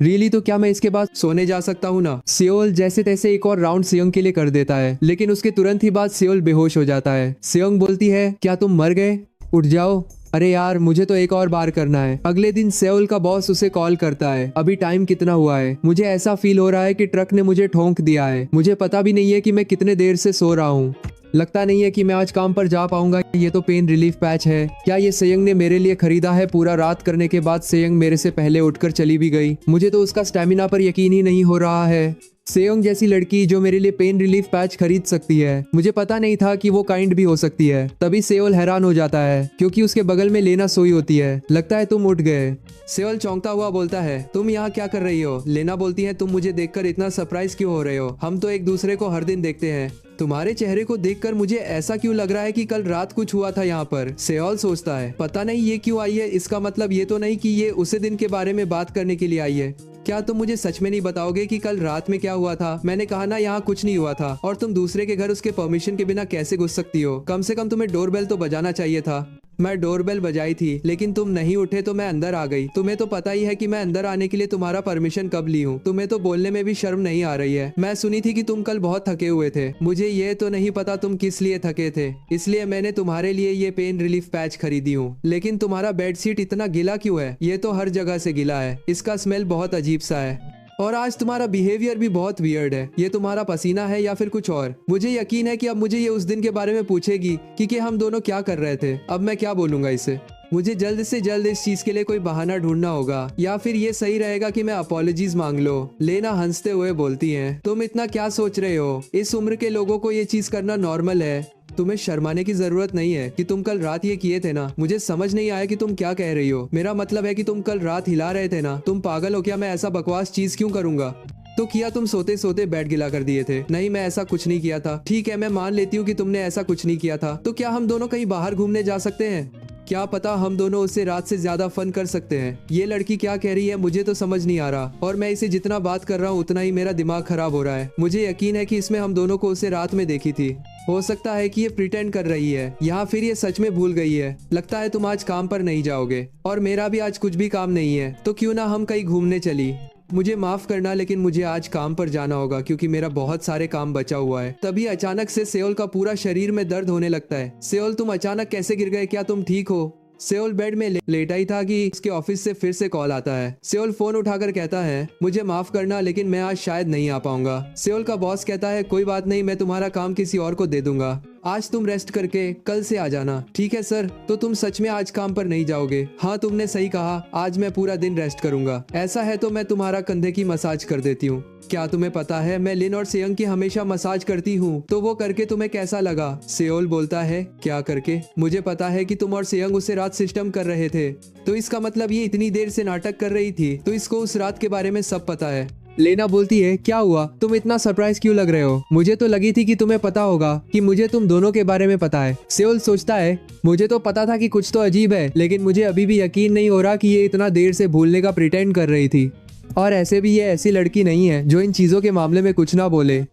रियली तो क्या मैं इसके बाद सोने जा सकता हूँ ना? सेओल जैसे तैसे एक और राउंड सेयोंग के लिए कर देता है, लेकिन उसके तुरंत ही बाद सेओल बेहोश हो जाता है। सेयोंग बोलती है क्या तुम मर गए? उठ जाओ। अरे यार, मुझे तो एक और बार करना है। अगले दिन सेओल का बॉस उसे कॉल करता है। अभी टाइम कितना हुआ है? मुझे ऐसा फील हो रहा है कि ट्रक ने मुझे ठोंक दिया है। मुझे पता भी नहीं है कि मैं कितने देर से सो रहा हूँ। लगता नहीं है कि मैं आज काम पर जा पाऊंगा। ये तो पेन रिलीफ पैच है। क्या ये सेयोंग ने मेरे लिए खरीदा है? पूरा रात करने के बाद सेयोंग मेरे से पहले उठकर चली भी गई। मुझे तो उसका स्टेमिना पर यकीन ही नहीं हो रहा है। सेयोंग जैसी लड़की जो मेरे लिए पेन रिलीफ पैच खरीद सकती है, मुझे पता नहीं था कि वो काइंड भी हो सकती है। तभी सेओल हैरान हो जाता है क्योंकि उसके बगल में लेना सोई होती है। लगता है तुम उठ गए। सेओल चौंकता हुआ बोलता है तुम यहाँ क्या कर रही हो? लेना बोलती है तुम मुझे देखकर इतना सरप्राइज क्यों हो रहे हो? हम तो एक दूसरे को हर दिन देखते हैं। तुम्हारे चेहरे को देखकर मुझे ऐसा क्यों लग रहा है कि कल रात कुछ हुआ था यहाँ पर? सेओल सोचता है पता नहीं ये क्यों आई है। इसका मतलब ये तो नहीं कि ये उसी दिन के बारे में बात करने के लिए आई है। क्या तुम मुझे सच में नहीं बताओगे कि कल रात में क्या हुआ था? मैंने कहा ना यहाँ कुछ नहीं हुआ था, और तुम दूसरे के घर उसके परमिशन के बिना कैसे घुस सकती हो? कम से कम तुम्हें डोरबेल तो बजाना चाहिए था। मैं डोरबेल बजाई थी लेकिन तुम नहीं उठे तो मैं अंदर आ गई। तुम्हें तो पता ही है कि मैं अंदर आने के लिए तुम्हारा परमिशन कब ली हूँ। तुम्हें तो बोलने में भी शर्म नहीं आ रही है। मैं सुनी थी कि तुम कल बहुत थके हुए थे। मुझे ये तो नहीं पता तुम किस लिए थके थे, इसलिए मैंने तुम्हारे लिए ये पेन रिलीफ पैच खरीदी हूँ। लेकिन तुम्हारा बेडशीट इतना गीला क्यों है? ये तो हर जगह से गीला है। इसका स्मेल बहुत अजीब सा है और आज तुम्हारा बिहेवियर भी बहुत वियर्ड है। ये तुम्हारा पसीना है या फिर कुछ और? मुझे यकीन है कि अब मुझे ये उस दिन के बारे में पूछेगी कि हम दोनों क्या कर रहे थे। अब मैं क्या बोलूंगा इसे? मुझे जल्द से जल्द इस चीज के लिए कोई बहाना ढूंढना होगा, या फिर ये सही रहेगा कि मैं अपॉलॉजीज मांग लो। लेना हंसते हुए बोलती है तुम इतना क्या सोच रहे हो? इस उम्र के लोगों को ये चीज करना नॉर्मल है। तुम्हें शर्माने की जरूरत नहीं है कि तुम कल रात ये किए थे ना। मुझे समझ नहीं आया कि तुम क्या कह रही हो। मेरा मतलब है कि तुम कल रात हिला रहे थे ना। तुम पागल हो क्या? मैं ऐसा बकवास चीज क्यों करूंगा? तो किया, तुम सोते सोते बेड गिला कर दिए थे। नहीं, मैं ऐसा कुछ नहीं किया था। ठीक है, मैं मान लेती हूँ कि तुमने ऐसा कुछ नहीं किया था। तो क्या हम दोनों कहीं बाहर घूमने जा सकते हैं? क्या पता हम दोनों उससे रात से ज्यादा फन कर सकते हैं। ये लड़की क्या कह रही है मुझे तो समझ नहीं आ रहा, और मैं इसे जितना बात कर रहा हूँ उतना ही मेरा दिमाग खराब हो रहा है। मुझे यकीन है कि इसमें हम दोनों को उसे रात में देखी थी। हो सकता है कि ये प्रिटेंड कर रही है, या फिर ये सच में भूल गई है। लगता है तुम आज काम पर नहीं जाओगे, और मेरा भी आज कुछ भी काम नहीं है। तो क्यों ना हम कहीं घूमने चली। मुझे माफ करना, लेकिन मुझे आज काम पर जाना होगा क्योंकि मेरा बहुत सारे काम बचा हुआ है। तभी अचानक से सेओल का पूरा शरीर में दर्द होने लगता है। सेओल, तुम अचानक कैसे गिर गए? क्या तुम ठीक हो? सेओल बेड में लेटा ही था कि उसके ऑफिस से फिर से कॉल आता है। सेओल फोन उठाकर कहता है, मुझे माफ करना लेकिन मैं आज शायद नहीं आ पाऊंगा। सेओल का बॉस कहता है, कोई बात नहीं, मैं तुम्हारा काम किसी और को दे दूंगा। आज तुम रेस्ट करके कल से आ जाना। ठीक है सर। तो तुम सच में आज काम पर नहीं जाओगे? हाँ, तुमने सही कहा, आज मैं पूरा दिन रेस्ट करूंगा। ऐसा है तो मैं तुम्हारा कंधे की मसाज कर देती हूँ। क्या तुम्हें पता है मैं लिन और सेयंग की हमेशा मसाज करती हूँ, तो वो करके तुम्हें कैसा लगा? सेओल बोलता है, क्या करके? मुझे पता है कि तुम और सेयंग उसे रात सिस्टम कर रहे थे, तो इसका मतलब ये इतनी देर से नाटक कर रही थी, तो इसको उस रात के बारे में सब पता है। लेना बोलती है, क्या हुआ? तुम इतना सरप्राइज क्यों लग रहे हो? मुझे तो लगी थी कि तुम्हें पता होगा कि मुझे तुम दोनों के बारे में पता है। सेओल सोचता है, मुझे तो पता था कि कुछ तो अजीब है, लेकिन मुझे अभी भी यकीन नहीं हो रहा कि ये इतना देर से भूलने का प्रिटेंड कर रही थी। और ऐसे भी ये ऐसी लड़की नहीं है जो इन चीजों के मामले में कुछ ना बोले,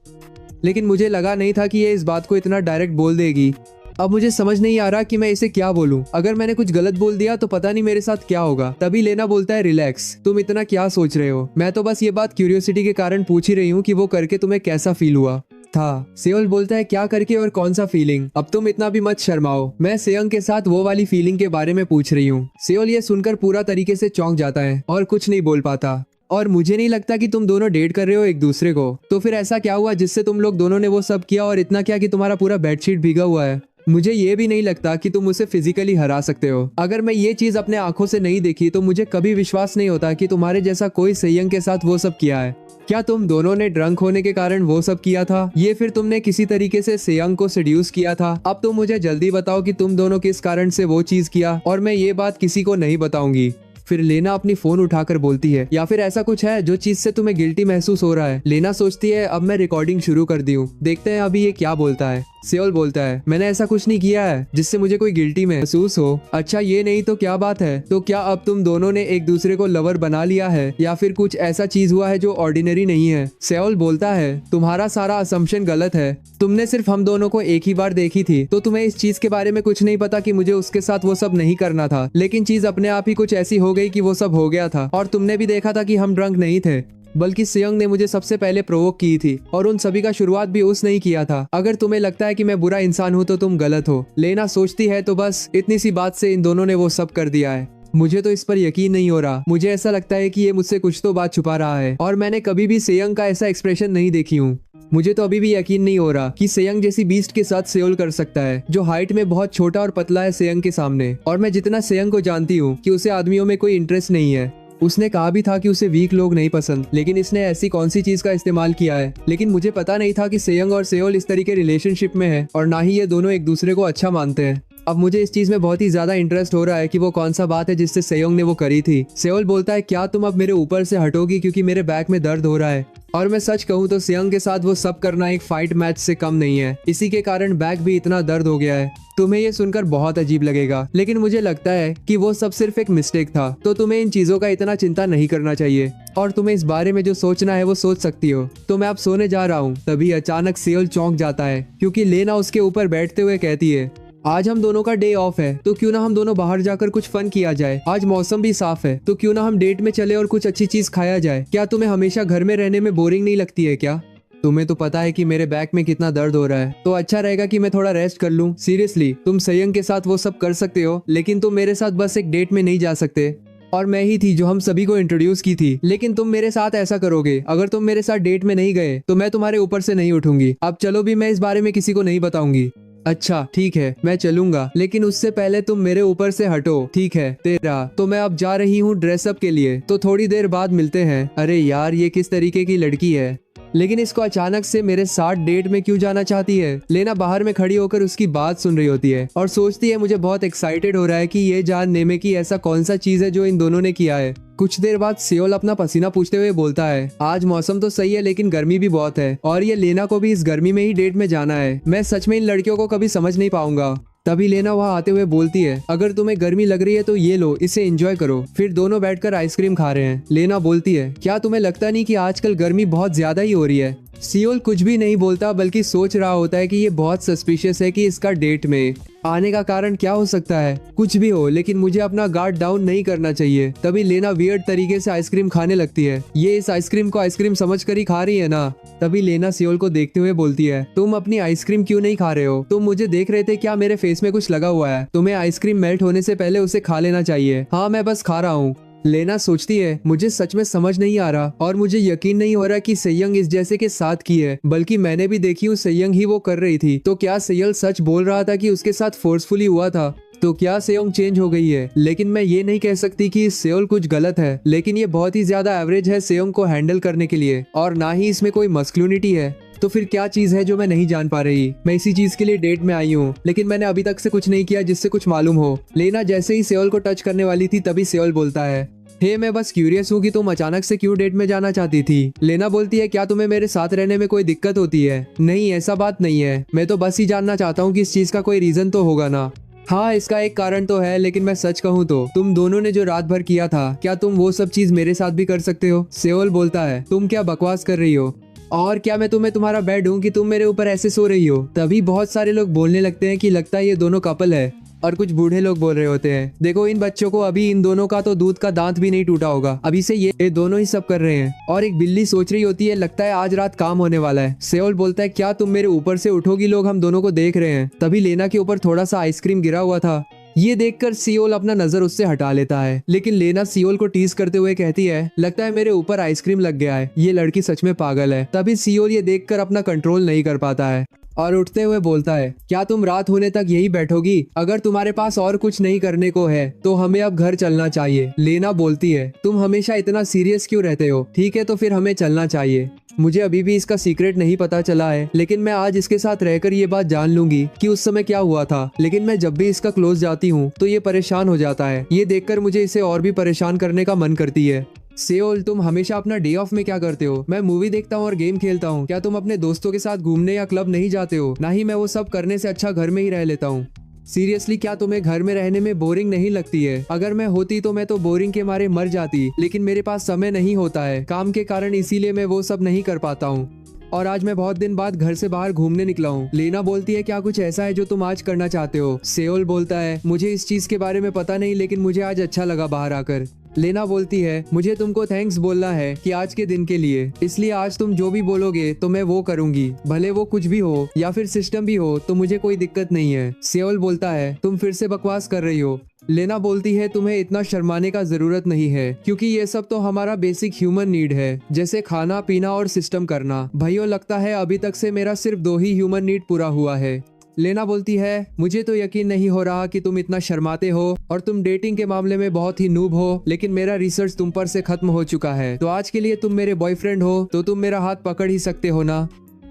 लेकिन मुझे लगा नहीं था कि ये इस बात को इतना डायरेक्ट बोल देगी। अब मुझे समझ नहीं आ रहा कि मैं इसे क्या बोलूं। अगर मैंने कुछ गलत बोल दिया तो पता नहीं मेरे साथ क्या होगा। तभी लेना बोलता है, रिलैक्स, तुम इतना क्या सोच रहे हो? मैं तो बस ये बात क्यूरियोसिटी के कारण पूछ ही रही हूँ कि वो करके तुम्हें कैसा फील हुआ था। सेओल बोलता है, क्या करके और कौन सा फीलिंग? अब तुम इतना भी मत शर्माओ, मैं सेयंग के साथ वो वाली फीलिंग के बारे में पूछ रही हूँ। सेओल ये सुनकर पूरा तरीके से चौंक जाता है और कुछ नहीं बोल पाता। और मुझे नहीं लगता कि तुम दोनों डेट कर रहे हो एक दूसरे को। तो फिर ऐसा क्या हुआ जिससे तुम लोग दोनों ने वो सब किया, और इतना क्या कि तुम्हारा पूरा बेडशीट भीगा हुआ है? मुझे ये भी नहीं लगता कि तुम उसे फिजिकली हरा सकते हो। अगर मैं ये चीज अपने आंखों से नहीं देखी तो मुझे कभी विश्वास नहीं होता कि तुम्हारे जैसा कोई सेयंग के साथ वो सब किया है। क्या तुम दोनों ने ड्रंक होने के कारण वो सब किया था? ये फिर तुमने किसी तरीके से सेयंग को सेड्यूस किया था? अब तुम मुझे जल्दी बताओ कि तुम दोनों किस कारण से वो चीज किया, और मैं ये बात किसी को नहीं बताऊंगी। फिर लेना अपनी फोन उठाकर बोलती है, या फिर ऐसा कुछ है जो चीज से तुम्हें गिल्टी महसूस हो रहा है? लेना सोचती है, अब मैं रिकॉर्डिंग शुरू कर दी हूँ, देखते हैं अभी ये क्या बोलता है। सेओल बोलता है, मैंने ऐसा कुछ नहीं किया है जिससे मुझे कोई गिल्टी महसूस हो। अच्छा, ये नहीं तो क्या बात है? तो क्या अब तुम दोनों ने एक दूसरे को लवर बना लिया है, या फिर कुछ ऐसा चीज हुआ है जो ऑर्डिनरी नहीं है? सेओल बोलता है, तुम्हारा सारा असम्पशन गलत है। तुमने सिर्फ हम दोनों को एक ही बार देखी थी, तो तुम्हें इस चीज के बारे में कुछ नहीं पता कि मुझे उसके साथ वो सब नहीं करना था। लेकिन चीज अपने आप ही कुछ ऐसी हो गई कि वो सब हो गया था, और तुमने भी देखा था कि हम ड्रंक नहीं थे, बल्कि सेयंग ने मुझे सबसे पहले प्रोवोक की थी, और उन सभी का शुरुआत भी उसने ही किया था। अगर तुम्हें लगता है कि मैं बुरा इंसान हूँ तो तुम गलत हो। लेना सोचती है, तो बस इतनी सी बात से इन दोनों ने वो सब कर दिया है। मुझे तो इस पर यकीन नहीं हो रहा। मुझे ऐसा लगता है कि ये मुझसे कुछ तो बात छुपा रहा है, और मैंने कभी भी सेयंग का ऐसा एक्सप्रेशन नहीं देखी हूँ। मुझे तो अभी भी यकीन नहीं हो रहा कि सेयंग जैसी बीस्ट के साथ सेओल कर सकता है, जो हाइट में बहुत छोटा और पतला है सेयंग के सामने। और मैं जितना सेयंग को जानती हूँ कि उसे आदमियों में कोई इंटरेस्ट नहीं है। उसने कहा भी था कि उसे वीक लोग नहीं पसंद, लेकिन इसने ऐसी कौन सी चीज का इस्तेमाल किया है? लेकिन मुझे पता नहीं था कि सेयंग और सेओल इस तरीके रिलेशनशिप में है, और ना ही ये दोनों एक दूसरे को अच्छा मानते हैं। अब मुझे इस चीज में बहुत ही ज्यादा इंटरेस्ट हो रहा है कि वो कौन सा बात है जिससे सेयोंग ने वो करी थी। सेओल बोलता है, क्या तुम अब मेरे ऊपर से हटोगी क्योंकि मेरे बैक में दर्द हो रहा है? और मैं सच कहूँ तो सेयोंग के साथ वो सब करना एक फाइट मैच से कम नहीं है। इसी के कारण बैक भी इतना दर्द हो गया है। तुम्हें ये सुनकर बहुत अजीब लगेगा, लेकिन मुझे लगता है कि वो सब सिर्फ एक मिस्टेक था। तो तुम्हें इन चीजों का इतना चिंता नहीं करना चाहिए, और तुम्हें इस बारे में जो सोचना है वो सोच सकती हो। तो मैं अब सोने जा रहा हूँ। तभी अचानक सेओल चौंक जाता है, क्योंकि लेना उसके ऊपर बैठते हुए कहती है, आज हम दोनों का डे ऑफ है, तो क्यों ना हम दोनों बाहर जाकर कुछ फन किया जाए। आज मौसम भी साफ है, तो क्यों ना हम डेट में चले और कुछ अच्छी चीज खाया जाए। क्या तुम्हें हमेशा घर में रहने में बोरिंग नहीं लगती है क्या? तुम्हें तो पता है कि मेरे बैक में कितना दर्द हो रहा है, तो अच्छा रहेगा कि मैं थोड़ा रेस्ट कर लूं। सीरियसली, तुम सेयंग के साथ वो सब कर सकते हो, लेकिन तुम मेरे साथ बस एक डेट में नहीं जा सकते। और मैं ही थी जो हम सभी को इंट्रोड्यूस की थी, लेकिन तुम मेरे साथ ऐसा करोगे। अगर तुम मेरे साथ डेट में नहीं गए तो मैं तुम्हारे ऊपर से नहीं उठूंगी। अब चलो भी, मैं इस बारे में किसी को नहीं बताऊंगी। अच्छा ठीक है, मैं चलूंगा, लेकिन उससे पहले तुम मेरे ऊपर से हटो, ठीक है? तेरा तो मैं अब जा रही हूँ ड्रेसअप के लिए, तो थोड़ी देर बाद मिलते हैं। अरे यार, ये किस तरीके की लड़की है? लेकिन इसको अचानक से मेरे साथ डेट में क्यों जाना चाहती है। लेना बाहर में खड़ी होकर उसकी बात सुन रही होती है और सोचती है मुझे बहुत एक्साइटेड हो रहा है कि ये जानने में कि ऐसा कौन सा चीज है जो इन दोनों ने किया है। कुछ देर बाद सेओल अपना पसीना पूछते हुए बोलता है, आज मौसम तो सही है लेकिन गर्मी भी बहुत है और ये लेना को भी इस गर्मी में ही डेट में जाना है। मैं सच में इन लड़कियों को कभी समझ नहीं पाऊंगा। तभी लेना वहाँ आते हुए बोलती है, अगर तुम्हें गर्मी लग रही है तो ये लो, इसे एंजॉय करो। फिर दोनों बैठकर आइसक्रीम खा रहे हैं। लेना बोलती है, क्या तुम्हें लगता नहीं कि आजकल गर्मी बहुत ज्यादा ही हो रही है। सियोल कुछ भी नहीं बोलता बल्कि सोच रहा होता है कि ये बहुत सस्पिशियस है कि इसका डेट में आने का कारण क्या हो सकता है। कुछ भी हो लेकिन मुझे अपना गार्ड डाउन नहीं करना चाहिए। तभी लेना वियर्ड तरीके से आइसक्रीम खाने लगती है। ये इस आइसक्रीम को आइसक्रीम समझकर ही खा रही है ना। तभी लेना सियोल को देखते हुए बोलती है, तुम अपनी आइसक्रीम क्यों नहीं खा रहे हो? तुम मुझे देख रहे थे क्या? मेरे फेस में कुछ लगा हुआ है? तुम्हें आइसक्रीम मेल्ट होने से पहले उसे खा लेना चाहिए। हाँ, मैं बस खा रहा हूँ। लेना सोचती है, मुझे सच में समझ नहीं आ रहा और मुझे यकीन नहीं हो रहा कि सेयंग इस जैसे के साथ की है, बल्कि मैंने भी देखी हूँ सेयंग ही वो कर रही थी। तो क्या सेयल सच बोल रहा था कि उसके साथ फोर्सफुली हुआ था? तो क्या सेयोंग चेंज हो गई है? लेकिन मैं ये नहीं कह सकती कि सेयोल कुछ गलत है, लेकिन ये बहुत ही ज्यादा एवरेज है सेयोंग को हैंडल करने के लिए और ना ही इसमें कोई मस्कुलिनिटी है। तो फिर क्या चीज है जो मैं नहीं जान पा रही? मैं इसी चीज के लिए डेट में आई हूँ लेकिन मैंने अभी तक से कुछ नहीं किया जिससे कुछ मालूम हो। लेना जैसे ही सेयोल को टच करने वाली थी तभी सेयोल बोलता है, हे मैं बस क्यूरियस हूँ कि तुम अचानक से क्यों डेट में जाना चाहती थी। लेना बोलती है, क्या तुम्हें मेरे साथ रहने में कोई दिक्कत होती है? नहीं, ऐसा बात नहीं है, मैं तो बस ही जानना चाहता हूँ कि इस चीज का कोई रीजन तो होगा ना। हाँ, इसका एक कारण तो है, लेकिन मैं सच कहूँ तो तुम दोनों ने जो रात भर किया था, क्या तुम वो सब चीज मेरे साथ भी कर सकते हो? सेओल बोलता है, तुम क्या बकवास कर रही हो? और क्या मैं तुम्हारा बेड हूँ कि तुम मेरे ऊपर ऐसे सो रही हो? तभी बहुत सारे लोग बोलने लगते हैं कि लगता है ये दोनों कपल है और कुछ बूढ़े लोग बोल रहे होते हैं, देखो इन बच्चों को अभी इन दोनों का तो दूध का दांत भी नहीं टूटा होगा, अभी से ये दोनों ही सब कर रहे हैं। और एक बिल्ली सोच रही होती है, लगता है आज रात काम होने वाला है। सेओल बोलता है, क्या तुम मेरे ऊपर से उठोगी? लोग हम दोनों को देख रहे हैं। तभी लेना के ऊपर थोड़ा सा आइसक्रीम गिरा हुआ था। ये देखकर सियोल अपना नजर उससे हटा लेता है, लेकिन लेना सियोल को टीज करते हुए कहती है, लगता है मेरे ऊपर आइसक्रीम लग गया है, ये लड़की सच में पागल है। तभी सियोल ये देखकर अपना कंट्रोल नहीं कर पाता है और उठते हुए बोलता है, क्या तुम रात होने तक यही बैठोगी? अगर तुम्हारे पास और कुछ नहीं करने को है तो हमें अब घर चलना चाहिए। लेना बोलती है, तुम हमेशा इतना सीरियस क्यों रहते हो? ठीक है तो फिर हमें चलना चाहिए। मुझे अभी भी इसका सीक्रेट नहीं पता चला है, लेकिन मैं आज इसके साथ रहकर ये बात जान लूंगी कि उस समय क्या हुआ था। लेकिन मैं जब भी इसका क्लोज जाती हूँ तो ये परेशान हो जाता है। ये देखकर मुझे इसे और भी परेशान करने का मन करती है। सेओल, तुम हमेशा अपना डे ऑफ में क्या करते हो? मैं मूवी देखता हूँ और गेम खेलता हूँ। क्या तुम अपने दोस्तों के साथ घूमने या क्लब नहीं जाते हो? ना ही मैं वो सब करने से अच्छा घर में ही रह लेता हूँ। सीरियसली, क्या तुम्हें घर में रहने में बोरिंग नहीं लगती है? अगर मैं होती तो मैं तो बोरिंग के मारे मर जाती, लेकिन मेरे पास समय नहीं होता है काम के कारण, इसीलिए मैं वो सब नहीं कर पाता हूँ। और आज मैं बहुत दिन बाद घर से बाहर घूमने निकला हूँ। लेना बोलती है, क्या कुछ ऐसा है जो तुम आज करना चाहते हो? सेओल बोलता है, मुझे इस चीज के बारे में पता नहीं, लेकिन मुझे आज अच्छा लगा बाहर आकर। लेना बोलती है, मुझे तुमको थैंक्स बोलना है कि आज के दिन के लिए, इसलिए आज तुम जो भी बोलोगे तो मैं वो करूंगी, भले वो कुछ भी हो या फिर सिस्टम भी हो, तो मुझे कोई दिक्कत नहीं है। सेओल बोलता है, तुम फिर से बकवास कर रही हो। लेना बोलती है, तुम्हें इतना शर्माने का जरूरत नहीं है, क्योंकि ये सब तो हमारा बेसिक ह्यूमन नीड है, जैसे खाना पीना और सिस्टम करना। भाइयों, लगता है अभी तक से मेरा सिर्फ 2 ही ह्यूमन नीड पूरा हुआ है। लेना बोलती है, मुझे तो यकीन नहीं हो रहा कि तुम इतना शर्माते हो और तुम डेटिंग के मामले में बहुत ही नूब हो, लेकिन मेरा रिसर्च तुम पर से खत्म हो चुका है, तो आज के लिए तुम मेरे बॉयफ्रेंड हो तो तुम मेरा हाथ पकड़ ही सकते हो ना।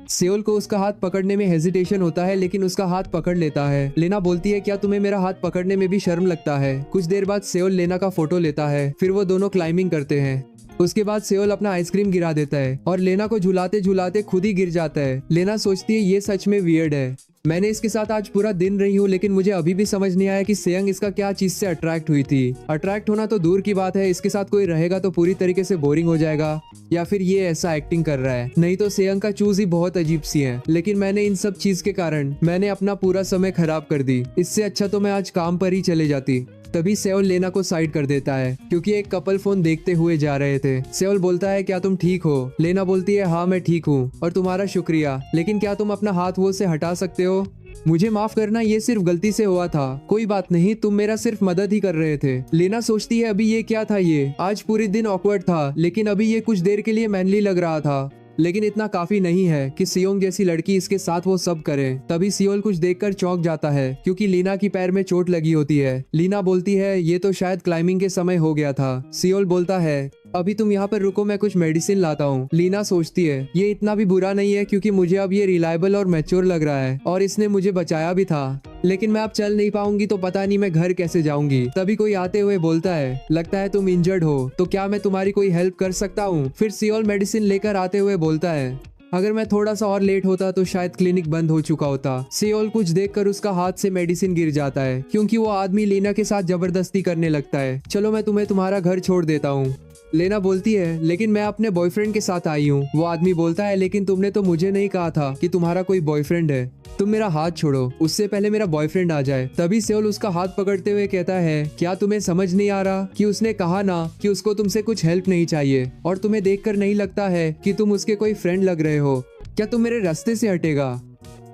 सेओल को उसका हाथ पकड़ने में हेजिटेशन होता है, लेकिन उसका हाथ पकड़ लेता है। लेना बोलती है, क्या तुम्हें मेरा हाथ पकड़ने में भी शर्म लगता है? कुछ देर बाद सेओल लेना का फोटो लेता है, फिर वो दोनों क्लाइंबिंग करते हैं। उसके बाद सेओल अपना आइसक्रीम गिरा देता है और लेना को झुलाते झुलाते खुद ही गिर जाता है। लेना सोचती है, ये सच में वियर्ड है, मैंने इसके साथ आज पूरा दिन रही हूँ, लेकिन मुझे अभी भी समझ नहीं आया कि सेयंग इसका क्या चीज से अट्रैक्ट हुई थी। अट्रैक्ट होना तो दूर की बात है, इसके साथ कोई रहेगा तो पूरी तरीके से बोरिंग हो जाएगा, या फिर ये ऐसा एक्टिंग कर रहा है। नहीं तो सेयंग का चूज ही बहुत अजीब सी है, लेकिन मैंने इन सब चीज के कारण मैंने अपना पूरा समय खराब कर दी। इससे अच्छा तो मैं आज काम पर ही चले जाती। तभी सेओल लेना को साइड कर देता है, क्योंकि एक कपल फोन देखते हुए जा रहे थे। सेओल बोलता है, क्या तुम ठीक हो? लेना बोलती है, हाँ मैं ठीक हूँ और तुम्हारा शुक्रिया, लेकिन क्या तुम अपना हाथ वो से हटा सकते हो? मुझे माफ करना, ये सिर्फ गलती से हुआ था। कोई बात नहीं, तुम मेरा सिर्फ मदद ही कर रहे थे। लेना सोचती है, अभी ये क्या था? ये आज पूरे दिन ऑकवर्ड था, लेकिन अभी ये कुछ देर के लिए मैनली लग रहा था। लेकिन इतना काफी नहीं है कि सियोंग जैसी लड़की इसके साथ वो सब करे। तभी सियोल कुछ देखकर चौंक जाता है क्योंकि लीना की पैर में चोट लगी होती है। लीना बोलती है ये तो शायद क्लाइंबिंग के समय हो गया था। सियोल बोलता है अभी तुम यहाँ पर रुको, मैं कुछ मेडिसिन लाता हूँ। लीना सोचती है ये इतना भी बुरा नहीं है क्योंकि मुझे अब ये रिलायबल और मैच्योर लग रहा है और इसने मुझे बचाया भी था, लेकिन मैं अब चल नहीं पाऊंगी तो पता नहीं मैं घर कैसे जाऊंगी। तभी कोई आते हुए बोलता है लगता है तुम इंजर्ड हो, तो क्या मैं तुम्हारी कोई हेल्प कर सकता हूँ। फिर सियोल मेडिसिन लेकर आते हुए बोलता है अगर मैं थोड़ा सा और लेट होता तो शायद क्लिनिक बंद हो चुका होता। सियोल कुछ देखकर उसका हाथ से मेडिसिन गिर जाता है क्योंकि वो आदमी लीना के साथ जबरदस्ती करने लगता है। चलो मैं तुम्हें तुम्हारा घर छोड़ देता हूँ। लेना बोलती है लेकिन मैं अपने बॉयफ्रेंड के साथ आई हूँ। वो आदमी बोलता है लेकिन तुमने तो मुझे नहीं कहा था कि तुम्हारा कोई बॉयफ्रेंड है, तुम मेरा हाथ छोड़ो, उससे पहले मेरा बॉयफ्रेंड आ जाए। तभी सियोल उसका हाथ पकड़ते हुए कहता है क्या तुम्हें समझ नहीं आ रहा कि उसने कहा ना कि उसको तुमसे कुछ हेल्प नहीं चाहिए, और तुम्हें देखकर नहीं लगता है कि तुम उसके कोई फ्रेंड लग रहे हो। क्या तुम मेरे रास्ते से हटेगा।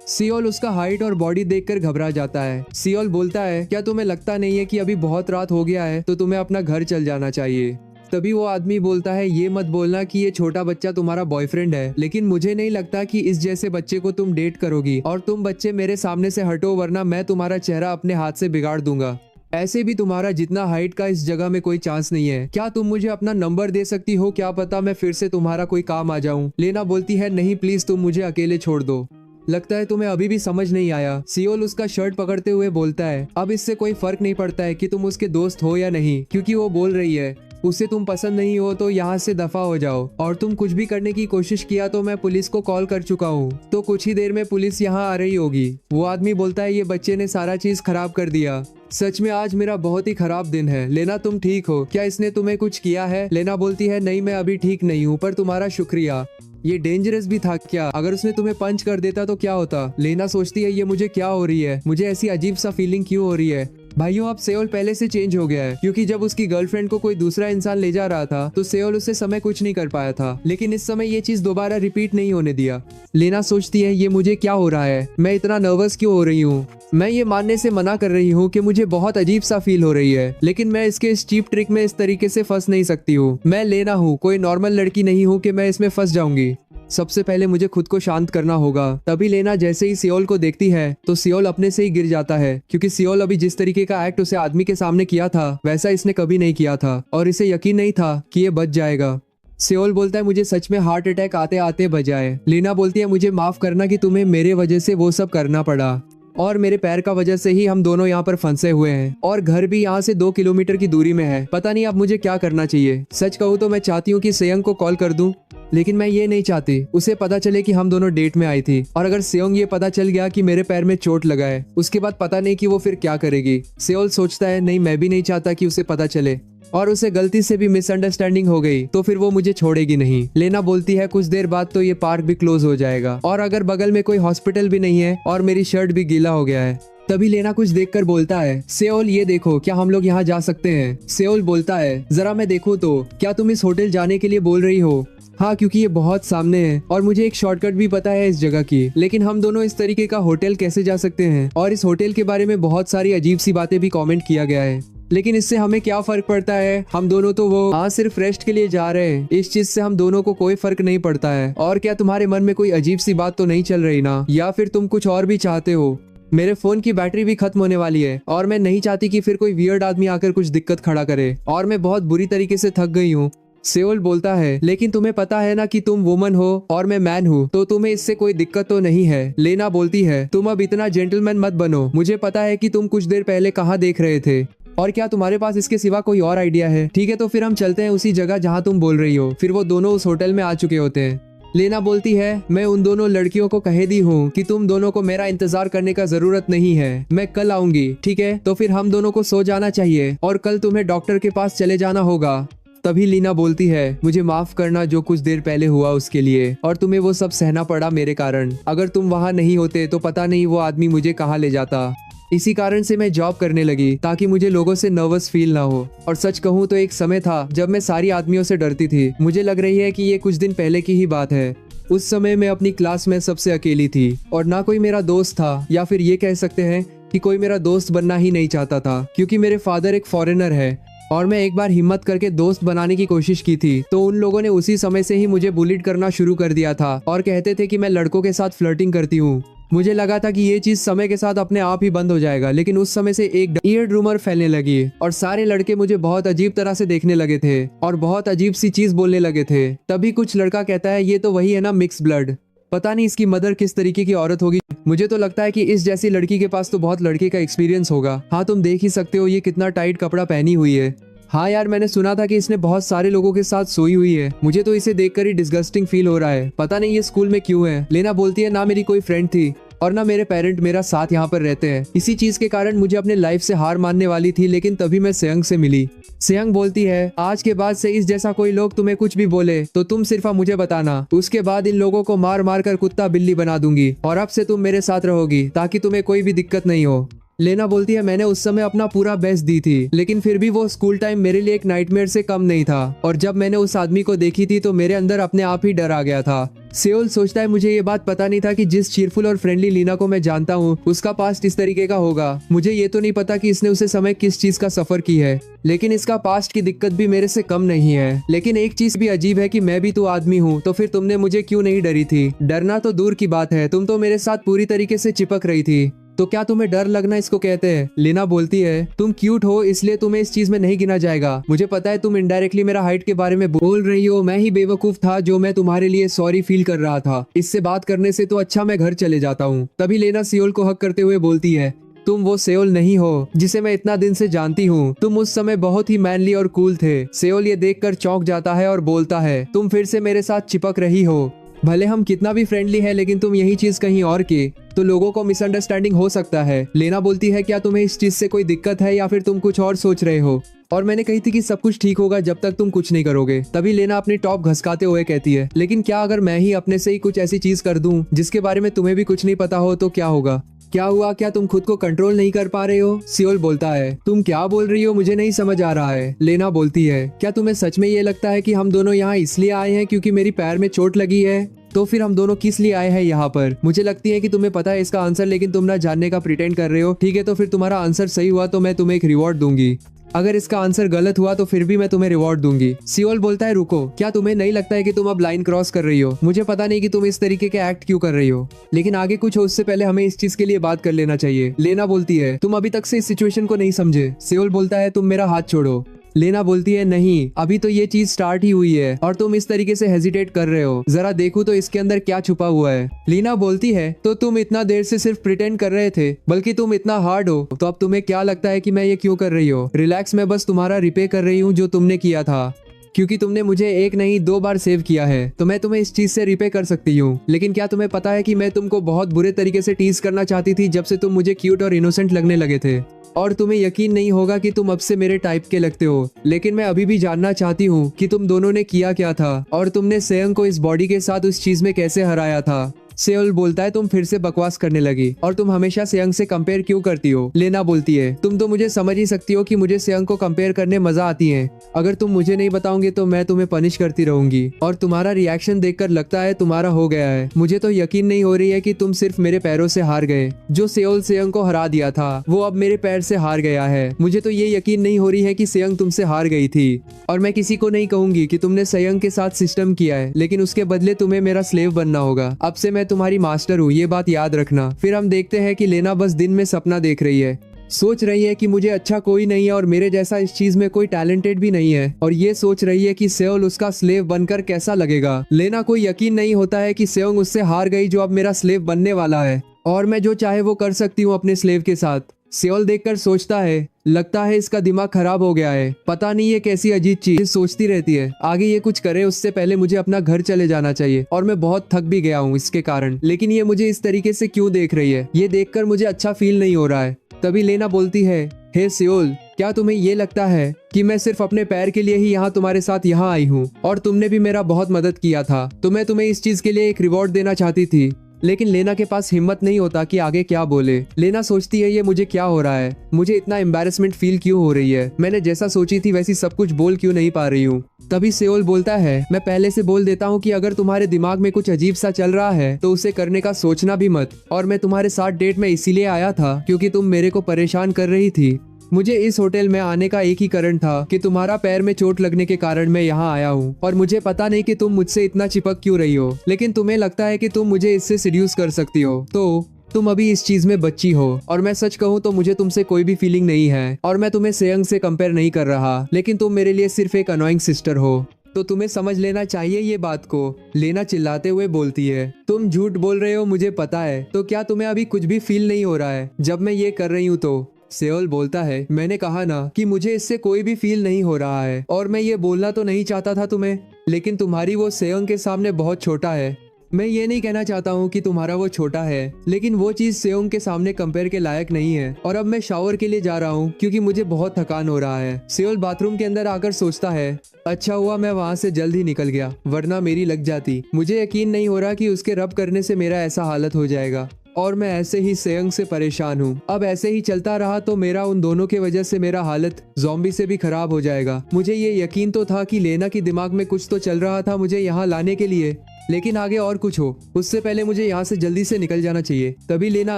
सियोल उसका हाइट और बॉडी देखकर घबरा जाता है। सियोल बोलता है क्या तुम्हें लगता नहीं है कि अभी बहुत रात हो गया है तो तुम्हें अपना घर चल जाना चाहिए। तभी वो आदमी बोलता है ये मत बोलना कि ये छोटा बच्चा तुम्हारा बॉयफ्रेंड है, लेकिन मुझे नहीं लगता कि इस जैसे बच्चे को तुम डेट करोगी, और तुम बच्चे मेरे सामने से हटो वरना मैं तुम्हारा चेहरा अपने हाथ से बिगाड़ दूंगा। ऐसे भी तुम्हारा जितना हाइट का इस जगह में कोई चांस नहीं है। क्या तुम मुझे अपना नंबर दे सकती हो, क्या पता मैं फिर से तुम्हारा कोई काम आ जाऊं। लेना बोलती है नहीं प्लीज तुम मुझे अकेले छोड़ दो, लगता है तुम्हें अभी भी समझ नहीं आया। सियोल उसका शर्ट पकड़ते हुए बोलता है अब इससे कोई फर्क नहीं पड़ता है कि तुम उसके दोस्त हो या नहीं, क्योंकि वो बोल रही है उसे तुम पसंद नहीं हो तो यहाँ से दफा हो जाओ, और तुम कुछ भी करने की कोशिश किया तो मैं पुलिस को कॉल कर चुका हूँ, तो कुछ ही देर में पुलिस यहाँ आ रही होगी। वो आदमी बोलता है ये बच्चे ने सारा चीज खराब कर दिया, सच में आज मेरा बहुत ही खराब दिन है। लेना तुम ठीक हो, क्या इसने तुम्हें कुछ किया है। लेना बोलती है नहीं मैं अभी ठीक नहीं हूँ, पर तुम्हारा शुक्रिया। ये डेंजरस भी था क्या, अगर उसने तुम्हें पंच कर देता तो क्या होता। लेना सोचती है ये मुझे क्या हो रही है, मुझे ऐसी अजीब सा फीलिंग क्यों हो रही है। भाइयों अब सियोल पहले से चेंज हो गया है, क्योंकि जब उसकी गर्लफ्रेंड को कोई दूसरा इंसान ले जा रहा था तो सियोल उससे समय कुछ नहीं कर पाया था, लेकिन इस समय ये चीज दोबारा रिपीट नहीं होने दिया। लेना सोचती है ये मुझे क्या हो रहा है, मैं इतना नर्वस क्यों हो रही हूँ। मैं ये मानने से मना कर रही हूँ कि मुझे बहुत अजीब सा फील हो रही है, लेकिन मैं इसके इस चीप ट्रिक में इस तरीके से फंस नहीं सकती हूँ। मैं लेना हूँ, कोई नॉर्मल लड़की नहीं हूँ कि मैं इसमें फंस जाऊंगी। सबसे पहले मुझे खुद को शांत करना होगा। तभी लेना जैसे ही सियोल को देखती है तो सियोल अपने से ही गिर जाता है, क्योंकि सियोल अभी जिस तरीके का एक्ट उसे आदमी के सामने किया था वैसा इसने कभी नहीं किया था, और इसे यकीन नहीं था कि ये बच जाएगा। सियोल बोलता है मुझे सच में हार्ट अटैक आते आते बच जाए। लीना बोलती है मुझे माफ करना कि तुम्हें मेरे वजह से वो सब करना पड़ा, और मेरे पैर का वजह से ही हम दोनों यहाँ पर फंसे हुए हैं, और घर भी यहाँ से 2 किलोमीटर की दूरी में है। पता नहीं अब मुझे क्या करना चाहिए। सच कहूँ तो मैं चाहती हूँ कि सेयंग को कॉल कर दूं, लेकिन मैं ये नहीं चाहती उसे पता चले कि हम दोनों डेट में आई थी, और अगर सेयोंग ये पता चल गया कि मेरे पैर में चोट लगा है उसके बाद पता नहीं कि वो फिर क्या करेगी। सियोल सोचता है नहीं मैं भी नहीं चाहता कि उसे पता चले, और उसे गलती से भी मिसअंडरस्टैंडिंग हो गई तो फिर वो मुझे छोड़ेगी नहीं। लेना बोलती है कुछ देर बाद तो ये पार्क भी क्लोज हो जाएगा, और अगर बगल में कोई हॉस्पिटल भी नहीं है, और मेरी शर्ट भी गीला हो गया है। तभी लेना कुछ देखकर बोलता है सियोल ये देखो क्या हम लोग यहाँ जा सकते हैं। सियोल बोलता है जरा मैं देखूं तो, क्या तुम इस होटल जाने के लिए बोल रही हो। हाँ क्योंकि ये बहुत सामने है और मुझे एक शॉर्टकट भी पता है इस जगह की, लेकिन हम दोनों इस तरीके का होटल कैसे जा सकते हैं। और इस होटल के बारे में बहुत सारी अजीब सी बातें भी कमेंट किया गया है, लेकिन इससे हमें क्या फर्क पड़ता है। हम दोनों तो वो आज सिर्फ रेस्ट के लिए जा रहे हैं, इस चीज से हम दोनों को कोई फर्क नहीं पड़ता है। और क्या तुम्हारे मन में कोई अजीब सी बात तो नहीं चल रही ना, या फिर तुम कुछ और भी चाहते हो। मेरे फोन की बैटरी भी खत्म होने वाली है, और मैं नहीं चाहती कि फिर कोई वियर्ड आदमी आकर कुछ दिक्कत खड़ा करे, और मैं बहुत बुरी तरीके से थक गई हूँ। सियोल बोलता है लेकिन तुम्हें पता है ना कि तुम वुमन हो और मैं मैन हूँ, तो तुम्हें इससे कोई दिक्कत तो नहीं है। लेना बोलती है तुम अब इतना जेंटलमैन मत बनो, मुझे पता है कि तुम कुछ देर पहले कहाँ देख रहे थे, और क्या तुम्हारे पास इसके सिवा कोई और आइडिया है। ठीक है तो फिर हम चलते हैं उसी जगह जहाँ तुम बोल रही हो। फिर वो दोनों उस होटल में आ चुके होते हैं। लेना बोलती है मैं उन दोनों लड़कियों को कह दी हूँ कि तुम दोनों को मेरा इंतजार करने का जरूरत नहीं है, मैं कल आऊंगी। ठीक है तो फिर हम दोनों को सो जाना चाहिए, और कल तुम्हें डॉक्टर के पास चले जाना होगा। तभी लीना बोलती है मुझे माफ करना जो कुछ देर पहले हुआ उसके लिए, और तुम्हें वो सब सहना पड़ा मेरे कारण। अगर तुम वहाँ नहीं होते तो पता नहीं वो आदमी मुझे कहाँ ले जाता। इसी कारण से मैं जॉब करने लगी ताकि मुझे लोगों से नर्वस फील ना हो। और सच कहूँ तो एक समय था जब मैं सारी आदमियों से डरती थी। मुझे लग रही है कि ये कुछ दिन पहले की ही बात है। उस समय मैं अपनी क्लास में सबसे अकेली थी, और ना कोई मेरा दोस्त था, या फिर ये कह सकते हैं कि कोई मेरा दोस्त बनना ही नहीं चाहता था, क्योंकि मेरे फादर एक फॉरेनर है और मैं एक बार हिम्मत करके दोस्त बनाने की कोशिश की थी तो उन लोगों ने उसी समय से ही मुझे बुलिड करना शुरू कर दिया था और कहते थे कि मैं लड़कों के साथ फ्लर्टिंग करती हूँ। मुझे लगा था कि ये चीज समय के साथ अपने आप ही बंद हो जाएगा, लेकिन उस समय से एक वियर्ड रूमर फैलने लगी और सारे लड़के मुझे बहुत अजीब तरह से देखने लगे थे और बहुत अजीब सी चीज बोलने लगे थे। तभी कुछ लड़का कहता है, ये तो वही है ना मिक्स ब्लड। पता नहीं इसकी मदर किस तरीके की औरत होगी। मुझे तो लगता है कि इस जैसी लड़की के पास तो बहुत लड़के का एक्सपीरियंस होगा। हाँ, तुम देख ही सकते हो ये कितना टाइट कपड़ा पहनी हुई है। हाँ यार, मैंने सुना था कि इसने बहुत सारे लोगों के साथ सोई हुई है। मुझे तो इसे देखकर ही डिस्गस्टिंग फील हो रहा है। पता नहीं ये स्कूल में क्यों है। लेना बोलती है, ना मेरी कोई फ्रेंड थी और ना मेरे पेरेंट मेरा साथ यहाँ पर रहते हैं। इसी चीज के कारण मुझे अपने लाइफ से हार मानने वाली थी, लेकिन तभी मैं सेयंग से मिली। सेयंग बोलती है, आज के बाद से इस जैसा कोई लोग तुम्हें कुछ भी बोले तो तुम सिर्फ मुझे बताना। उसके बाद इन लोगों को मार मार कर कुत्ता बिल्ली बना दूंगी और अब से तुम मेरे साथ रहोगी ताकि तुम्हें कोई भी दिक्कत नहीं हो। लेना बोलती है, मैंने उस समय अपना पूरा बेस्ट दी थी, लेकिन फिर भी वो स्कूल टाइम मेरे लिए एक नाइटमेयर से कम नहीं था और जब मैंने उस आदमी को देखी थी तो मेरे अंदर अपने आप ही डर आ गया था। सेओल सोचता है, मुझे ये बात पता नहीं था कि जिस चीरफुल और फ्रेंडली लीना को मैं जानता हूँ उसका पास्ट इस तरीके का होगा। मुझे ये तो नहीं पता कि इसने उसे समय किस चीज का सफर की है, लेकिन इसका पास्ट की दिक्कत भी मेरे से कम नहीं है। लेकिन एक चीज भी अजीब है कि मैं भी तो आदमी हूँ, तो फिर तुमने मुझे क्यों नहीं डरी थी? डरना तो दूर की बात है, तुम तो मेरे साथ पूरी तरीके से चिपक रही थी। तो क्या तुम्हें डर लगना इसको कहते हैं? लीना बोलती है, तुम क्यूट हो इसलिए तुम्हें इस चीज में नहीं गिना जाएगा। मुझे पता है तुम इनडायरेक्टली मेरा हाइट के बारे में बोल रही हो। मैं ही बेवकूफ था जो मैं तुम्हारे लिए सॉरी फील कर रहा था। इससे बात करने से तो अच्छा मैं घर चले जाता हूँ। तभी लेना सेओल को हक करते हुए बोलती है, तुम वो सेओल नहीं हो जिसे मैं इतना दिन से जानती हूँ। तुम उस समय बहुत ही मैनली और कूल थे। सेओल ये देखकर चौंक जाता है और बोलता है, तुम फिर से मेरे साथ चिपक रही हो। भले हम कितना भी फ्रेंडली है, लेकिन तुम यही चीज कहीं और की तो लोगों को मिसअंडरस्टैंडिंग हो सकता है। लेना बोलती है, क्या तुम्हें इस चीज से कोई दिक्कत है या फिर तुम कुछ और सोच रहे हो? और मैंने कही थी कि सब कुछ ठीक होगा जब तक तुम कुछ नहीं करोगे। तभी लेना अपनी टॉप घसकाते हुए कहती है, लेकिन क्या अगर मैं ही अपने से ही कुछ ऐसी चीज कर दूं जिसके बारे में तुम्हें भी कुछ नहीं पता हो तो क्या होगा? क्या हुआ? क्या तुम खुद को कंट्रोल नहीं कर पा रहे हो? सेओल बोलता है, तुम क्या बोल रही हो? मुझे नहीं समझ आ रहा है। लेना बोलती है, क्या तुम्हें सच में ये लगता है कि हम दोनों यहाँ इसलिए आए हैं क्योंकि मेरी पैर में चोट लगी है? तो फिर हम दोनों किस लिए आए हैं यहाँ पर? मुझे लगती है कि तुम्हें पता है इसका आंसर, लेकिन तुम ना जानने का प्रिटेंड कर रहे हो। ठीक है, तो फिर तुम्हारा आंसर सही हुआ तो मैं तुम्हें एक रिवॉर्ड दूंगी। अगर इसका आंसर गलत हुआ तो फिर भी मैं तुम्हें रिवॉर्ड दूंगी। सेओल बोलता है, रुको, क्या तुम्हें नहीं लगता है कि तुम अब लाइन क्रॉस कर रही हो? मुझे पता नहीं कि तुम इस तरीके के एक्ट क्यों कर रही हो, लेकिन आगे कुछ हो उससे पहले हमें इस चीज के लिए बात कर लेना चाहिए। लेना बोलती है, तुम अभी तक से इस सिचुएशन को नहीं समझे। सेओल बोलता है, तुम मेरा हाथ छोड़ो। लेना बोलती है, नहीं, अभी तो ये चीज स्टार्ट ही हुई है और तुम इस तरीके से हेजिटेट कर रहे हो। जरा देखो तो इसके अंदर क्या छुपा हुआ है। लीना बोलती है, तो तुम इतना देर से सिर्फ प्रिटेंड कर रहे थे, बल्कि तुम इतना हार्ड हो, तो अब तुम्हें क्या लगता है कि मैं ये क्यों कर रही हो? रिलैक्स, मैं बस तुम्हारा रिपे कर रही हूँ जो तुमने किया था। क्योंकि तुमने मुझे एक नहीं 2 बार सेव किया है तो मैं तुम्हें इस चीज से रिपे कर सकती हूँ। लेकिन क्या तुम्हें पता है कि मैं तुमको बहुत बुरे तरीके से टीज करना चाहती थी जब से तुम मुझे क्यूट और इनोसेंट लगने लगे थे। और तुम्हें यकीन नहीं होगा कि तुम अब से मेरे टाइप के लगते हो। लेकिन मैं अभी भी जानना चाहती हूँ कि तुम दोनों ने किया क्या था और तुमने सेयंग को इस बॉडी के साथ उस चीज में कैसे हराया था। सेओल बोलता है, तुम फिर से बकवास करने लगी और तुम हमेशा सेयंग से कंपेयर क्यों करती हो? लेना बोलती है, तुम तो मुझे समझ ही सकती हो कि मुझे सेयंग को कंपेयर करने मजा आती है। अगर तुम मुझे नहीं बताओगे तो मैं तुम्हें पनिश करती रहूंगी और तुम्हारा रिएक्शन देखकर लगता है तुम्हारा हो गया है। मुझे तो यकीन नहीं हो रही है कि तुम सिर्फ मेरे पैरों से हार गए। जो सेओल सेयंग को हरा दिया था वो अब मेरे पैर से हार गया है। मुझे तो ये यकीन नहीं हो रही है कि सेयंग तुमसे हार गई थी। और मैं किसी को नहीं कहूंगी कि तुमने सेयंग के साथ सिस्टम किया है, लेकिन उसके बदले तुम्हें मेरा स्लेव बनना होगा। अब से मैं तुम्हारी मास्टर हूँ, ये बात याद रखना। फिर हम देखते हैं कि लेना बस दिन में सपना देख रही है, सोच रही है कि मुझे अच्छा कोई नहीं है और मेरे जैसा इस चीज में कोई टैलेंटेड भी नहीं है, और ये सोच रही है कि सेओल उसका स्लेव बनकर कैसा लगेगा। लेना को यकीन नहीं होता है कि सेओंग उससे हार गई जो अब मेरा स्लेव बनने वाला है और मैं जो चाहे वो कर सकती हूँ अपने स्लेव के साथ। सेओल देखकर सोचता है, लगता है इसका दिमाग खराब हो गया है। पता नहीं ये कैसी अजीब चीज सोचती रहती है। आगे ये कुछ करे उससे पहले मुझे अपना घर चले जाना चाहिए और मैं बहुत थक भी गया हूँ इसके कारण। लेकिन ये मुझे इस तरीके से क्यों देख रही है, ये देखकर मुझे अच्छा फील नहीं हो रहा है। तभी लेना बोलती है, हे सेओल, क्या तुम्हें ये लगता है कि मैं सिर्फ अपने पैर के लिए ही यहाँ तुम्हारे साथ यहाँ आई हूँ और तुमने भी मेरा बहुत मदद किया था, तो मैं तुम्हें इस चीज के लिए एक रिवॉर्ड देना चाहती थी। लेकिन लेना के पास हिम्मत नहीं होता कि आगे क्या बोले। लेना सोचती है, ये मुझे क्या हो रहा है, मुझे इतना एम्बैरेसमेंट फील क्यों हो रही है, मैंने जैसा सोची थी वैसी सब कुछ बोल क्यों नहीं पा रही हूँ। तभी सेओल बोलता है, मैं पहले से बोल देता हूँ कि अगर तुम्हारे दिमाग में कुछ अजीब सा चल रहा है तो उसे करने का सोचना भी मत। और मैं तुम्हारे साथ डेट में इसीलिए आया था क्योंकि तुम मेरे को परेशान कर रही थी। मुझे इस होटल में आने का एक ही कारण था कि तुम्हारा पैर में चोट लगने के कारण मैं यहाँ आया हूँ, और मुझे पता नहीं कि तुम मुझसे इतना चिपक क्यों रही हो, लेकिन तुम्हें लगता है कि तुम मुझे इससे सिड्यूस कर सकती हो। तो तुम अभी इस चीज में बच्ची हो, और मैं सच कहूँ तो मुझे तुमसे कोई भी फीलिंग नहीं है, और मैं तुम्हें सेयंग से कंपेयर नहीं कर रहा, लेकिन तुम मेरे लिए सिर्फ एक अनोइंग सिस्टर हो। तो तुम्हें समझ लेना चाहिए ये बात को। लेना चिल्लाते हुए बोलती है, तुम झूठ बोल रहे हो मुझे पता है, तो क्या तुम्हें अभी कुछ भी फील नहीं हो रहा है जब मैं ये कर रही हूँ? तो सेओल बोलता है, मैंने कहा ना कि मुझे इससे कोई भी फील नहीं हो रहा है, और मैं ये बोलना तो नहीं चाहता था तुम्हें, लेकिन तुम्हारी वो सेयंग के सामने बहुत छोटा है। मैं ये नहीं कहना चाहता हूँ कि तुम्हारा वो छोटा है, लेकिन वो चीज सेयोंग के सामने कंपेयर के लायक नहीं है। और अब मैं शावर के लिए जा रहा हूँ क्योंकि मुझे बहुत थकान हो रहा है। सेयोल बाथरूम के अंदर आकर सोचता है, अच्छा हुआ मैं वहाँ से जल्द ही निकल गया, वरना मेरी लग जाती। मुझे यकीन नहीं हो रहा कि उसके रब करने से मेरा ऐसा हालत हो जाएगा, और मैं ऐसे ही सेयंग से परेशान हूँ। अब ऐसे ही चलता रहा तो मेरा उन दोनों के वजह से मेरा हालत ज़ॉम्बी से भी खराब हो जाएगा। मुझे ये यकीन तो था कि लेना की दिमाग में कुछ तो चल रहा था मुझे यहाँ लाने के लिए, लेकिन आगे और कुछ हो उससे पहले मुझे यहाँ से जल्दी से निकल जाना चाहिए। तभी लेना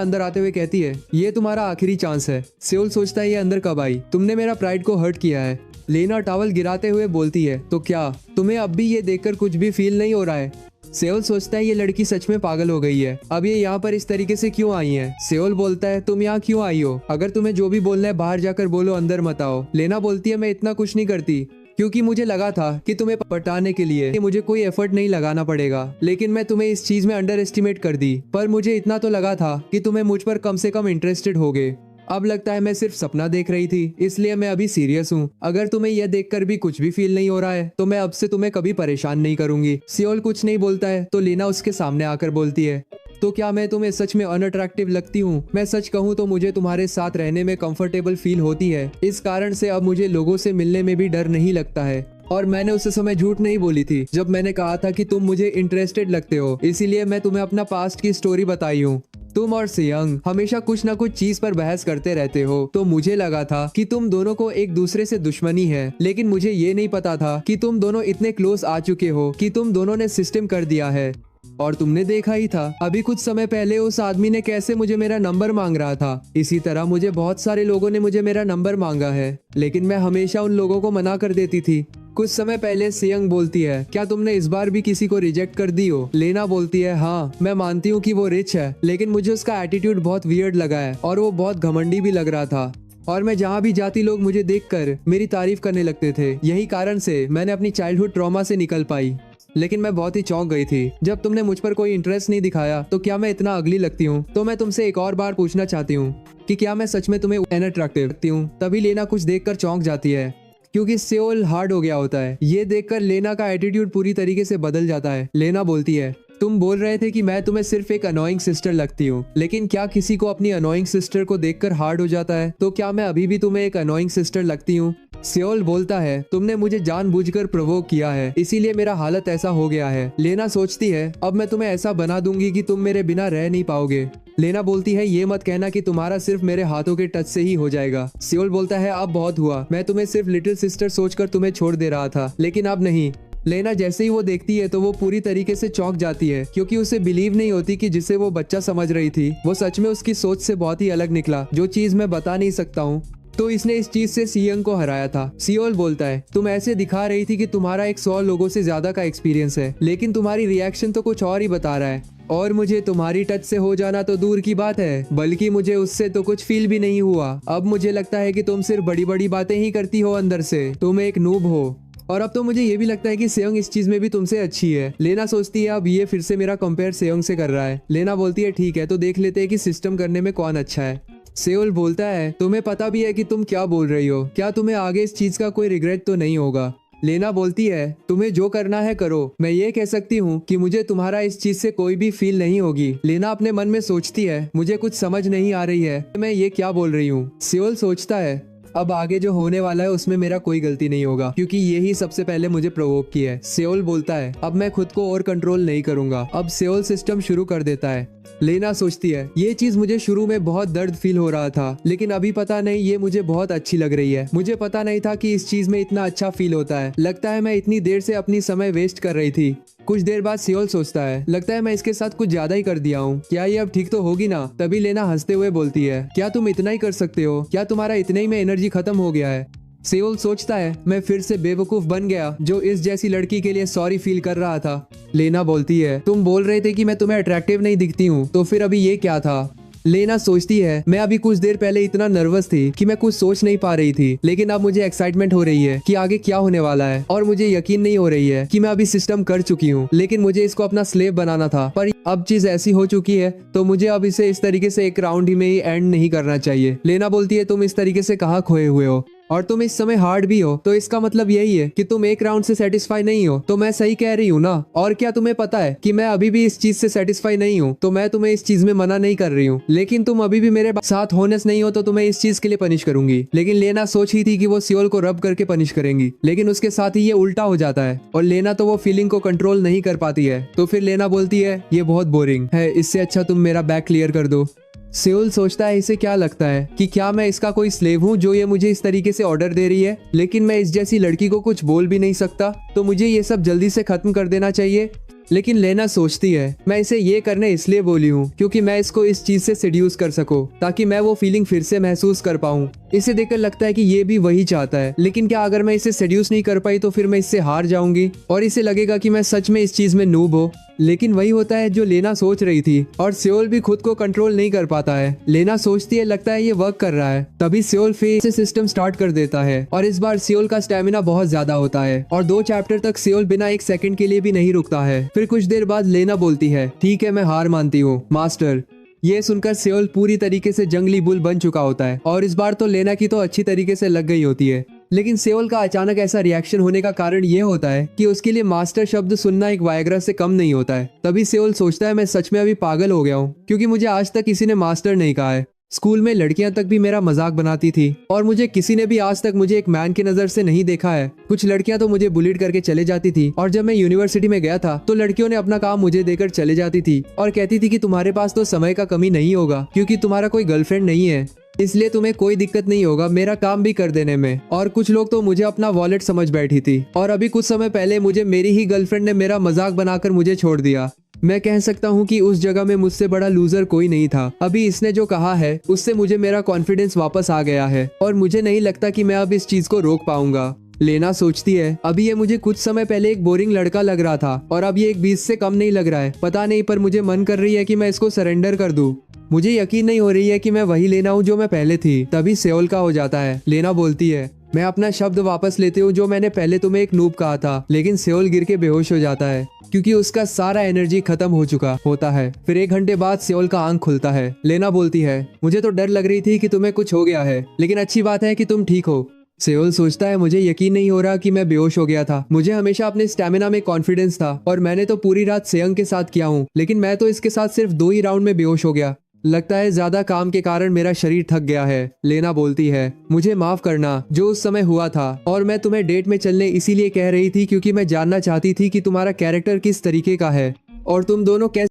अंदर आते हुए कहती है, ये तुम्हारा आखिरी चांस है। सेओल सोचता है, ये अंदर कब आई? तुमने मेरा प्राइड को हर्ट किया है। लेना टॉवल गिराते हुए बोलती है, तो क्या तुम्हें अब भी ये देखकर कुछ भी फील नहीं हो रहा है? सेओल सोचता है ये लड़की सच में पागल हो गई है, अब ये यहाँ पर इस तरीके से क्यों आई है? सेओल बोलता है, तुम यहाँ क्यों आई हो? अगर तुम्हें जो भी बोलना है बाहर जाकर बोलो, अंदर मत आओ। लेना बोलती है, मैं इतना कुछ नहीं करती, क्योंकि मुझे लगा था कि तुम्हें पटाने के लिए मुझे कोई एफर्ट नहीं लगाना पड़ेगा, लेकिन मैं तुम्हें इस चीज में अंडर एस्टिमेट कर दी। पर मुझे इतना तो लगा था कि तुम्हें मुझ पर कम से कम इंटरेस्टेड होगे। अब लगता है मैं सिर्फ सपना देख रही थी, इसलिए मैं अभी सीरियस हूँ। अगर तुम्हें यह देखकर भी कुछ भी फील नहीं हो रहा है तो मैं अब से तुम्हें कभी परेशान नहीं करूंगी। सेओल कुछ नहीं बोलता है तो लेना उसके सामने आकर बोलती है, तो क्या मैं तुम्हें सच में अनअट्रैक्टिव लगती हूँ? मैं सच कहूँ तो मुझे तुम्हारे साथ रहने में कंफर्टेबल फील होती है। इस कारण से अब मुझे लोगों से मिलने में भी डर नहीं लगता है। और मैंने उस समय झूठ नहीं बोली थी जब मैंने कहा था कि तुम मुझे इंटरेस्टेड लगते हो, इसीलिए मैं तुम्हें अपना पास्ट की स्टोरी बताई हूँ। तुम और सेयंग हमेशा कुछ ना कुछ चीज पर बहस करते रहते हो, तो मुझे लगा था कि तुम दोनों को एक दूसरे से दुश्मनी है, लेकिन मुझे ये नहीं पता था कि तुम दोनों इतने क्लोज आ चुके हो कि तुम दोनों ने सिस्टम कर दिया है। और तुमने देखा ही था अभी कुछ समय पहले उस आदमी ने कैसे मुझे मेरा नंबर मांग रहा था। इसी तरह मुझे बहुत सारे लोगों ने मुझे मेरा नंबर मांगा है, लेकिन मैं हमेशा उन लोगों को मना कर देती थी। कुछ समय पहले सेयंग बोलती है, क्या तुमने इस बार भी किसी को रिजेक्ट कर दी हो? लेना बोलती है, हाँ मैं मानती हूँ कि वो रिच है, लेकिन मुझे उसका एटीट्यूड बहुत वियर्ड लगा है, और वो बहुत घमंडी भी लग रहा था। और मैं जहाँ भी जाती लोग मुझे देखकर मेरी तारीफ करने लगते थे। यही कारण से मैंने अपनी चाइल्डहुड ट्रॉमा से निकल पाई। लेकिन मैं बहुत ही चौंक गई थी जब तुमने मुझ पर कोई इंटरेस्ट नहीं दिखाया। तो क्या मैं इतना अगली लगती हूँ? तो मैं तुमसे एक और बार पूछना चाहती हूँ कि क्या मैं सच में तुम्हें अनअट्रैक्टिव लगती हूँ? तभी लेना कुछ देखकर चौंक जाती है, क्योंकि सेओल हार्ड हो गया होता है। ये देखकर लेना का एटीट्यूड पूरी तरीके से बदल जाता है। लेना बोलती है, तुम बोल रहे थे कि मैं तुम्हें सिर्फ एक अनोइंग सिस्टर लगती हूँ, लेकिन क्या किसी को अपनी अनोइंग सिस्टर को देखकर हार्ड हो जाता है? तो क्या मैं अभी भी तुम्हें एक अनोइंग सिस्टर लगती हूँ? सेओल बोलता है, तुमने मुझे जानबूझकर प्रोवोक किया है, इसीलिए मेरा हालत ऐसा हो गया है। लेना सोचती है, अब मैं तुम्हें ऐसा बना दूंगी कि तुम मेरे बिना रह नहीं पाओगे। लेना बोलती है, ये मत कहना कि तुम्हारा सिर्फ मेरे हाथों के टच से ही हो जाएगा। सेओल बोलता है, अब बहुत हुआ, मैं तुम्हें सिर्फ लिटिल सिस्टर सोचकर तुम्हें छोड़ दे रहा था, लेकिन अब नहीं। लेना जैसे ही वो देखती है तो वो पूरी तरीके से चौंक जाती है, क्योंकि उसे बिलीव नहीं होती कि जिसे वो बच्चा समझ रही थी वो सच में उसकी सोच से बहुत ही अलग निकला, जो चीज मैं बता नहीं सकता हूँ। तो इसने इस चीज से सेयंग को हराया था। सेओल बोलता है, तुम ऐसे दिखा रही थी कि तुम्हारा 100 लोगों से ज्यादा का एक्सपीरियंस है, लेकिन तुम्हारी रिएक्शन तो कुछ और ही बता रहा है। और मुझे तुम्हारी टच से हो जाना तो दूर की बात है, बल्कि मुझे उससे तो कुछ फील भी नहीं हुआ। अब मुझे लगता है कि तुम सिर्फ बड़ी बड़ी बातें ही करती हो अंदर से, तुम एक नूब हो। और अब तो मुझे ये भी लगता है कि सेयंग इस चीज में भी तुमसे अच्छी है। लेना सोचती है, अब ये फिर से मेरा कंपेयर सेयंग से कर रहा है। लेना बोलती है, ठीक है तो देख लेते हैं कि सिस्टम करने में कौन अच्छा है। सेओल बोलता है, तुम्हें पता भी है कि तुम क्या बोल रही हो, क्या तुम्हें आगे इस चीज का कोई रिग्रेट तो नहीं होगा? लेना बोलती है, तुम्हें जो करना है करो, मैं ये कह सकती हूँ कि मुझे तुम्हारा इस चीज से कोई भी फील नहीं होगी। लेना अपने मन में सोचती है, मुझे कुछ समझ नहीं आ रही है मैं ये क्या बोल रही हूँ। सेओल सोचता है, अब आगे जो होने वाला है उसमें मेरा कोई गलती नहीं होगा, क्योंकि यही सबसे पहले मुझे प्रोवोक किया है। सेओल बोलता है, अब मैं खुद को और कंट्रोल नहीं करूंगा। अब सेओल सिस्टम शुरू कर देता है। लेना सोचती है ये चीज मुझे शुरू में बहुत दर्द फील हो रहा था, लेकिन अभी पता नहीं ये मुझे बहुत अच्छी लग रही है। मुझे पता नहीं था कि इस चीज में इतना अच्छा फील होता है। लगता है मैं इतनी देर से अपनी समय वेस्ट कर रही थी। कुछ देर बाद सियोल सोचता है लगता है मैं इसके साथ कुछ ज्यादा ही कर दिया हूँ, क्या ये अब ठीक तो होगी ना। तभी लेना हंसते हुए बोलती है क्या तुम इतना ही कर सकते हो, क्या तुम्हारा इतने ही में एनर्जी खत्म हो गया है। सेओल सोचता है मैं फिर से बेवकूफ बन गया जो इस जैसी लड़की के लिए सॉरी फील कर रहा था। लेना बोलती है तुम बोल रहे थे कि मैं तुम्हें अट्रैक्टिव नहीं दिखती हूँ, तो फिर अभी ये क्या था। लेना सोचती है मैं अभी कुछ देर पहले इतना नर्वस थी कि मैं कुछ सोच नहीं पा रही थी, लेकिन अब मुझे एक्साइटमेंट हो रही है कि आगे क्या होने वाला है। और मुझे यकीन नहीं हो रही है कि मैं अभी सिस्टम कर चुकी हूँ, लेकिन मुझे इसको अपना स्लेव बनाना था। पर अब चीज ऐसी हो चुकी है तो मुझे अब इसे इस तरीके से एक राउंड ही में ही एंड नहीं करना चाहिए। लेना बोलती है तुम इस तरीके से कहाँ खोए हुए हो, और तुम इस समय हार्ड भी हो, तो इसका मतलब यही है कि तुम एक राउंड से सेटिस्फाई नहीं हो। तो मैं सही कह रही हूँ ना। और क्या तुम्हें पता है कि मैं अभी भी इस चीज से सेटिस्फाई नहीं हूँ, तो मैं तुम्हें इस चीज में मना नहीं कर रही हूँ, लेकिन तुम अभी भी मेरे साथ होनेस नहीं हो तो तुम्हें इस चीज के लिए पनिश करूंगी। लेकिन लेना सोच ही थी कि वो सियोल को रब करके पनिश करेंगी, लेकिन उसके साथ ही ये उल्टा हो जाता है और लेना तो वो फीलिंग को कंट्रोल नहीं कर पाती है। तो फिर लेना बोलती है ये बहुत बोरिंग है, इससे अच्छा तुम मेरा बैक क्लियर कर दो। सेउल सोचता है इसे क्या लगता है कि क्या मैं इसका कोई स्लेव हूँ जो ये मुझे इस तरीके से ऑर्डर दे रही है, लेकिन मैं इस जैसी लड़की को कुछ बोल भी नहीं सकता, तो मुझे ये सब जल्दी से खत्म कर देना चाहिए। लेकिन लेना सोचती है मैं इसे ये करने इसलिए बोली हूँ क्योंकि मैं इसको इस चीज से सेड्यूस कर सकूं, ताकि मैं वो फीलिंग फिर से महसूस कर पाऊँ। इसे देखकर लगता है कि ये भी वही चाहता है, लेकिन क्या अगर मैं इसे सेड्यूस नहीं कर पाई तो फिर मैं इससे हार जाऊंगी और इसे लगेगा कि मैं सच में इस चीज में नूब हो। लेकिन वही होता है जो लेना सोच रही थी और सेओल भी खुद को कंट्रोल नहीं कर पाता है। लेना सोचती है लगता है ये वर्क कर रहा है, तभी सेओल फिर से सिस्टम स्टार्ट कर देता है और इस बार सेओल का स्टेमिना बहुत ज्यादा होता है और 2 चैप्टर तक सेओल बिना 1 सेकंड के लिए भी नहीं रुकता है। फिर कुछ देर बाद लेना बोलती है ठीक है मैं हार मानती हूँ मास्टर। ये सुनकर सेओल पूरी तरीके से जंगली बुल बन चुका होता है और इस बार तो लेना की तो अच्छी तरीके से लग गई होती है। लेकिन सेओल का अचानक ऐसा रिएक्शन होने का कारण ये होता है कि उसके लिए मास्टर शब्द सुनना एक वायग्रा से कम नहीं होता है। तभी सेओल सोचता है मैं सच में अभी पागल हो गया हूँ, क्योंकि मुझे आज तक किसी ने मास्टर नहीं कहा है। स्कूल में लड़कियां तक भी मेरा मजाक बनाती थी और मुझे किसी ने भी आज तक मुझे एक मैन की नजर से नहीं देखा है। कुछ लड़कियां तो मुझे बुलिड करके चले जाती थी और जब मैं यूनिवर्सिटी में गया था तो लड़कियों ने अपना काम मुझे देकर चले जाती थी और कहती थी कि तुम्हारे पास तो समय का कमी नहीं होगा क्योंकि तुम्हारा कोई गर्लफ्रेंड नहीं है, इसलिए तुम्हें कोई दिक्कत नहीं होगा मेरा काम भी कर देने में। और कुछ लोग तो मुझे अपना वॉलेट समझ बैठी थी और अभी कुछ समय पहले मुझे मेरी ही गर्लफ्रेंड ने मेरा मजाक बनाकर मुझे छोड़ दिया। मैं कह सकता हूँ कि उस जगह में मुझसे बड़ा लूजर कोई नहीं था। अभी इसने जो कहा है उससे मुझे मेरा कॉन्फिडेंस वापस आ गया है और मुझे नहीं लगता कि मैं अब इस चीज को रोक पाऊंगा। लेना सोचती है अभी ये मुझे कुछ समय पहले एक बोरिंग लड़का लग रहा था और अब ये एक 20 से कम नहीं लग रहा है। पता नहीं, पर मुझे मन कर रही है कि मैं इसको सरेंडर कर दूं। मुझे यकीन नहीं हो रही है कि मैं वही लेना हूँ जो मैं पहले थी। तभी सेओल का हो जाता है। लेना बोलती है मैं अपना शब्द वापस लेती हूँ जो मैंने पहले तुम्हें एक नूब कहा था। लेकिन सेओल गिर के बेहोश हो जाता है क्योंकि उसका सारा एनर्जी खत्म हो चुका होता है। फिर 1 घंटे बाद सेओल का आंख खुलता है। लेना बोलती है मुझे तो डर लग रही थी कि तुम्हें कुछ हो गया है, लेकिन अच्छी बात है कि तुम ठीक हो। सेओल सोचता है मुझे यकीन नहीं हो रहा कि मैं बेहोश हो गया था। मुझे हमेशा अपने स्टैमिना में कॉन्फिडेंस था और मैंने तो पूरी रात सेयंग के साथ किया हूँ, लेकिन मैं तो इसके साथ सिर्फ 2 ही राउंड में बेहोश हो गया। लगता है ज्यादा काम के कारण मेरा शरीर थक गया है। लेना बोलती है मुझे माफ करना जो उस समय हुआ था, और मैं तुम्हें डेट में चलने इसीलिए कह रही थी क्योंकि मैं जानना चाहती थी कि तुम्हारा कैरेक्टर किस तरीके का है और तुम दोनों कैसे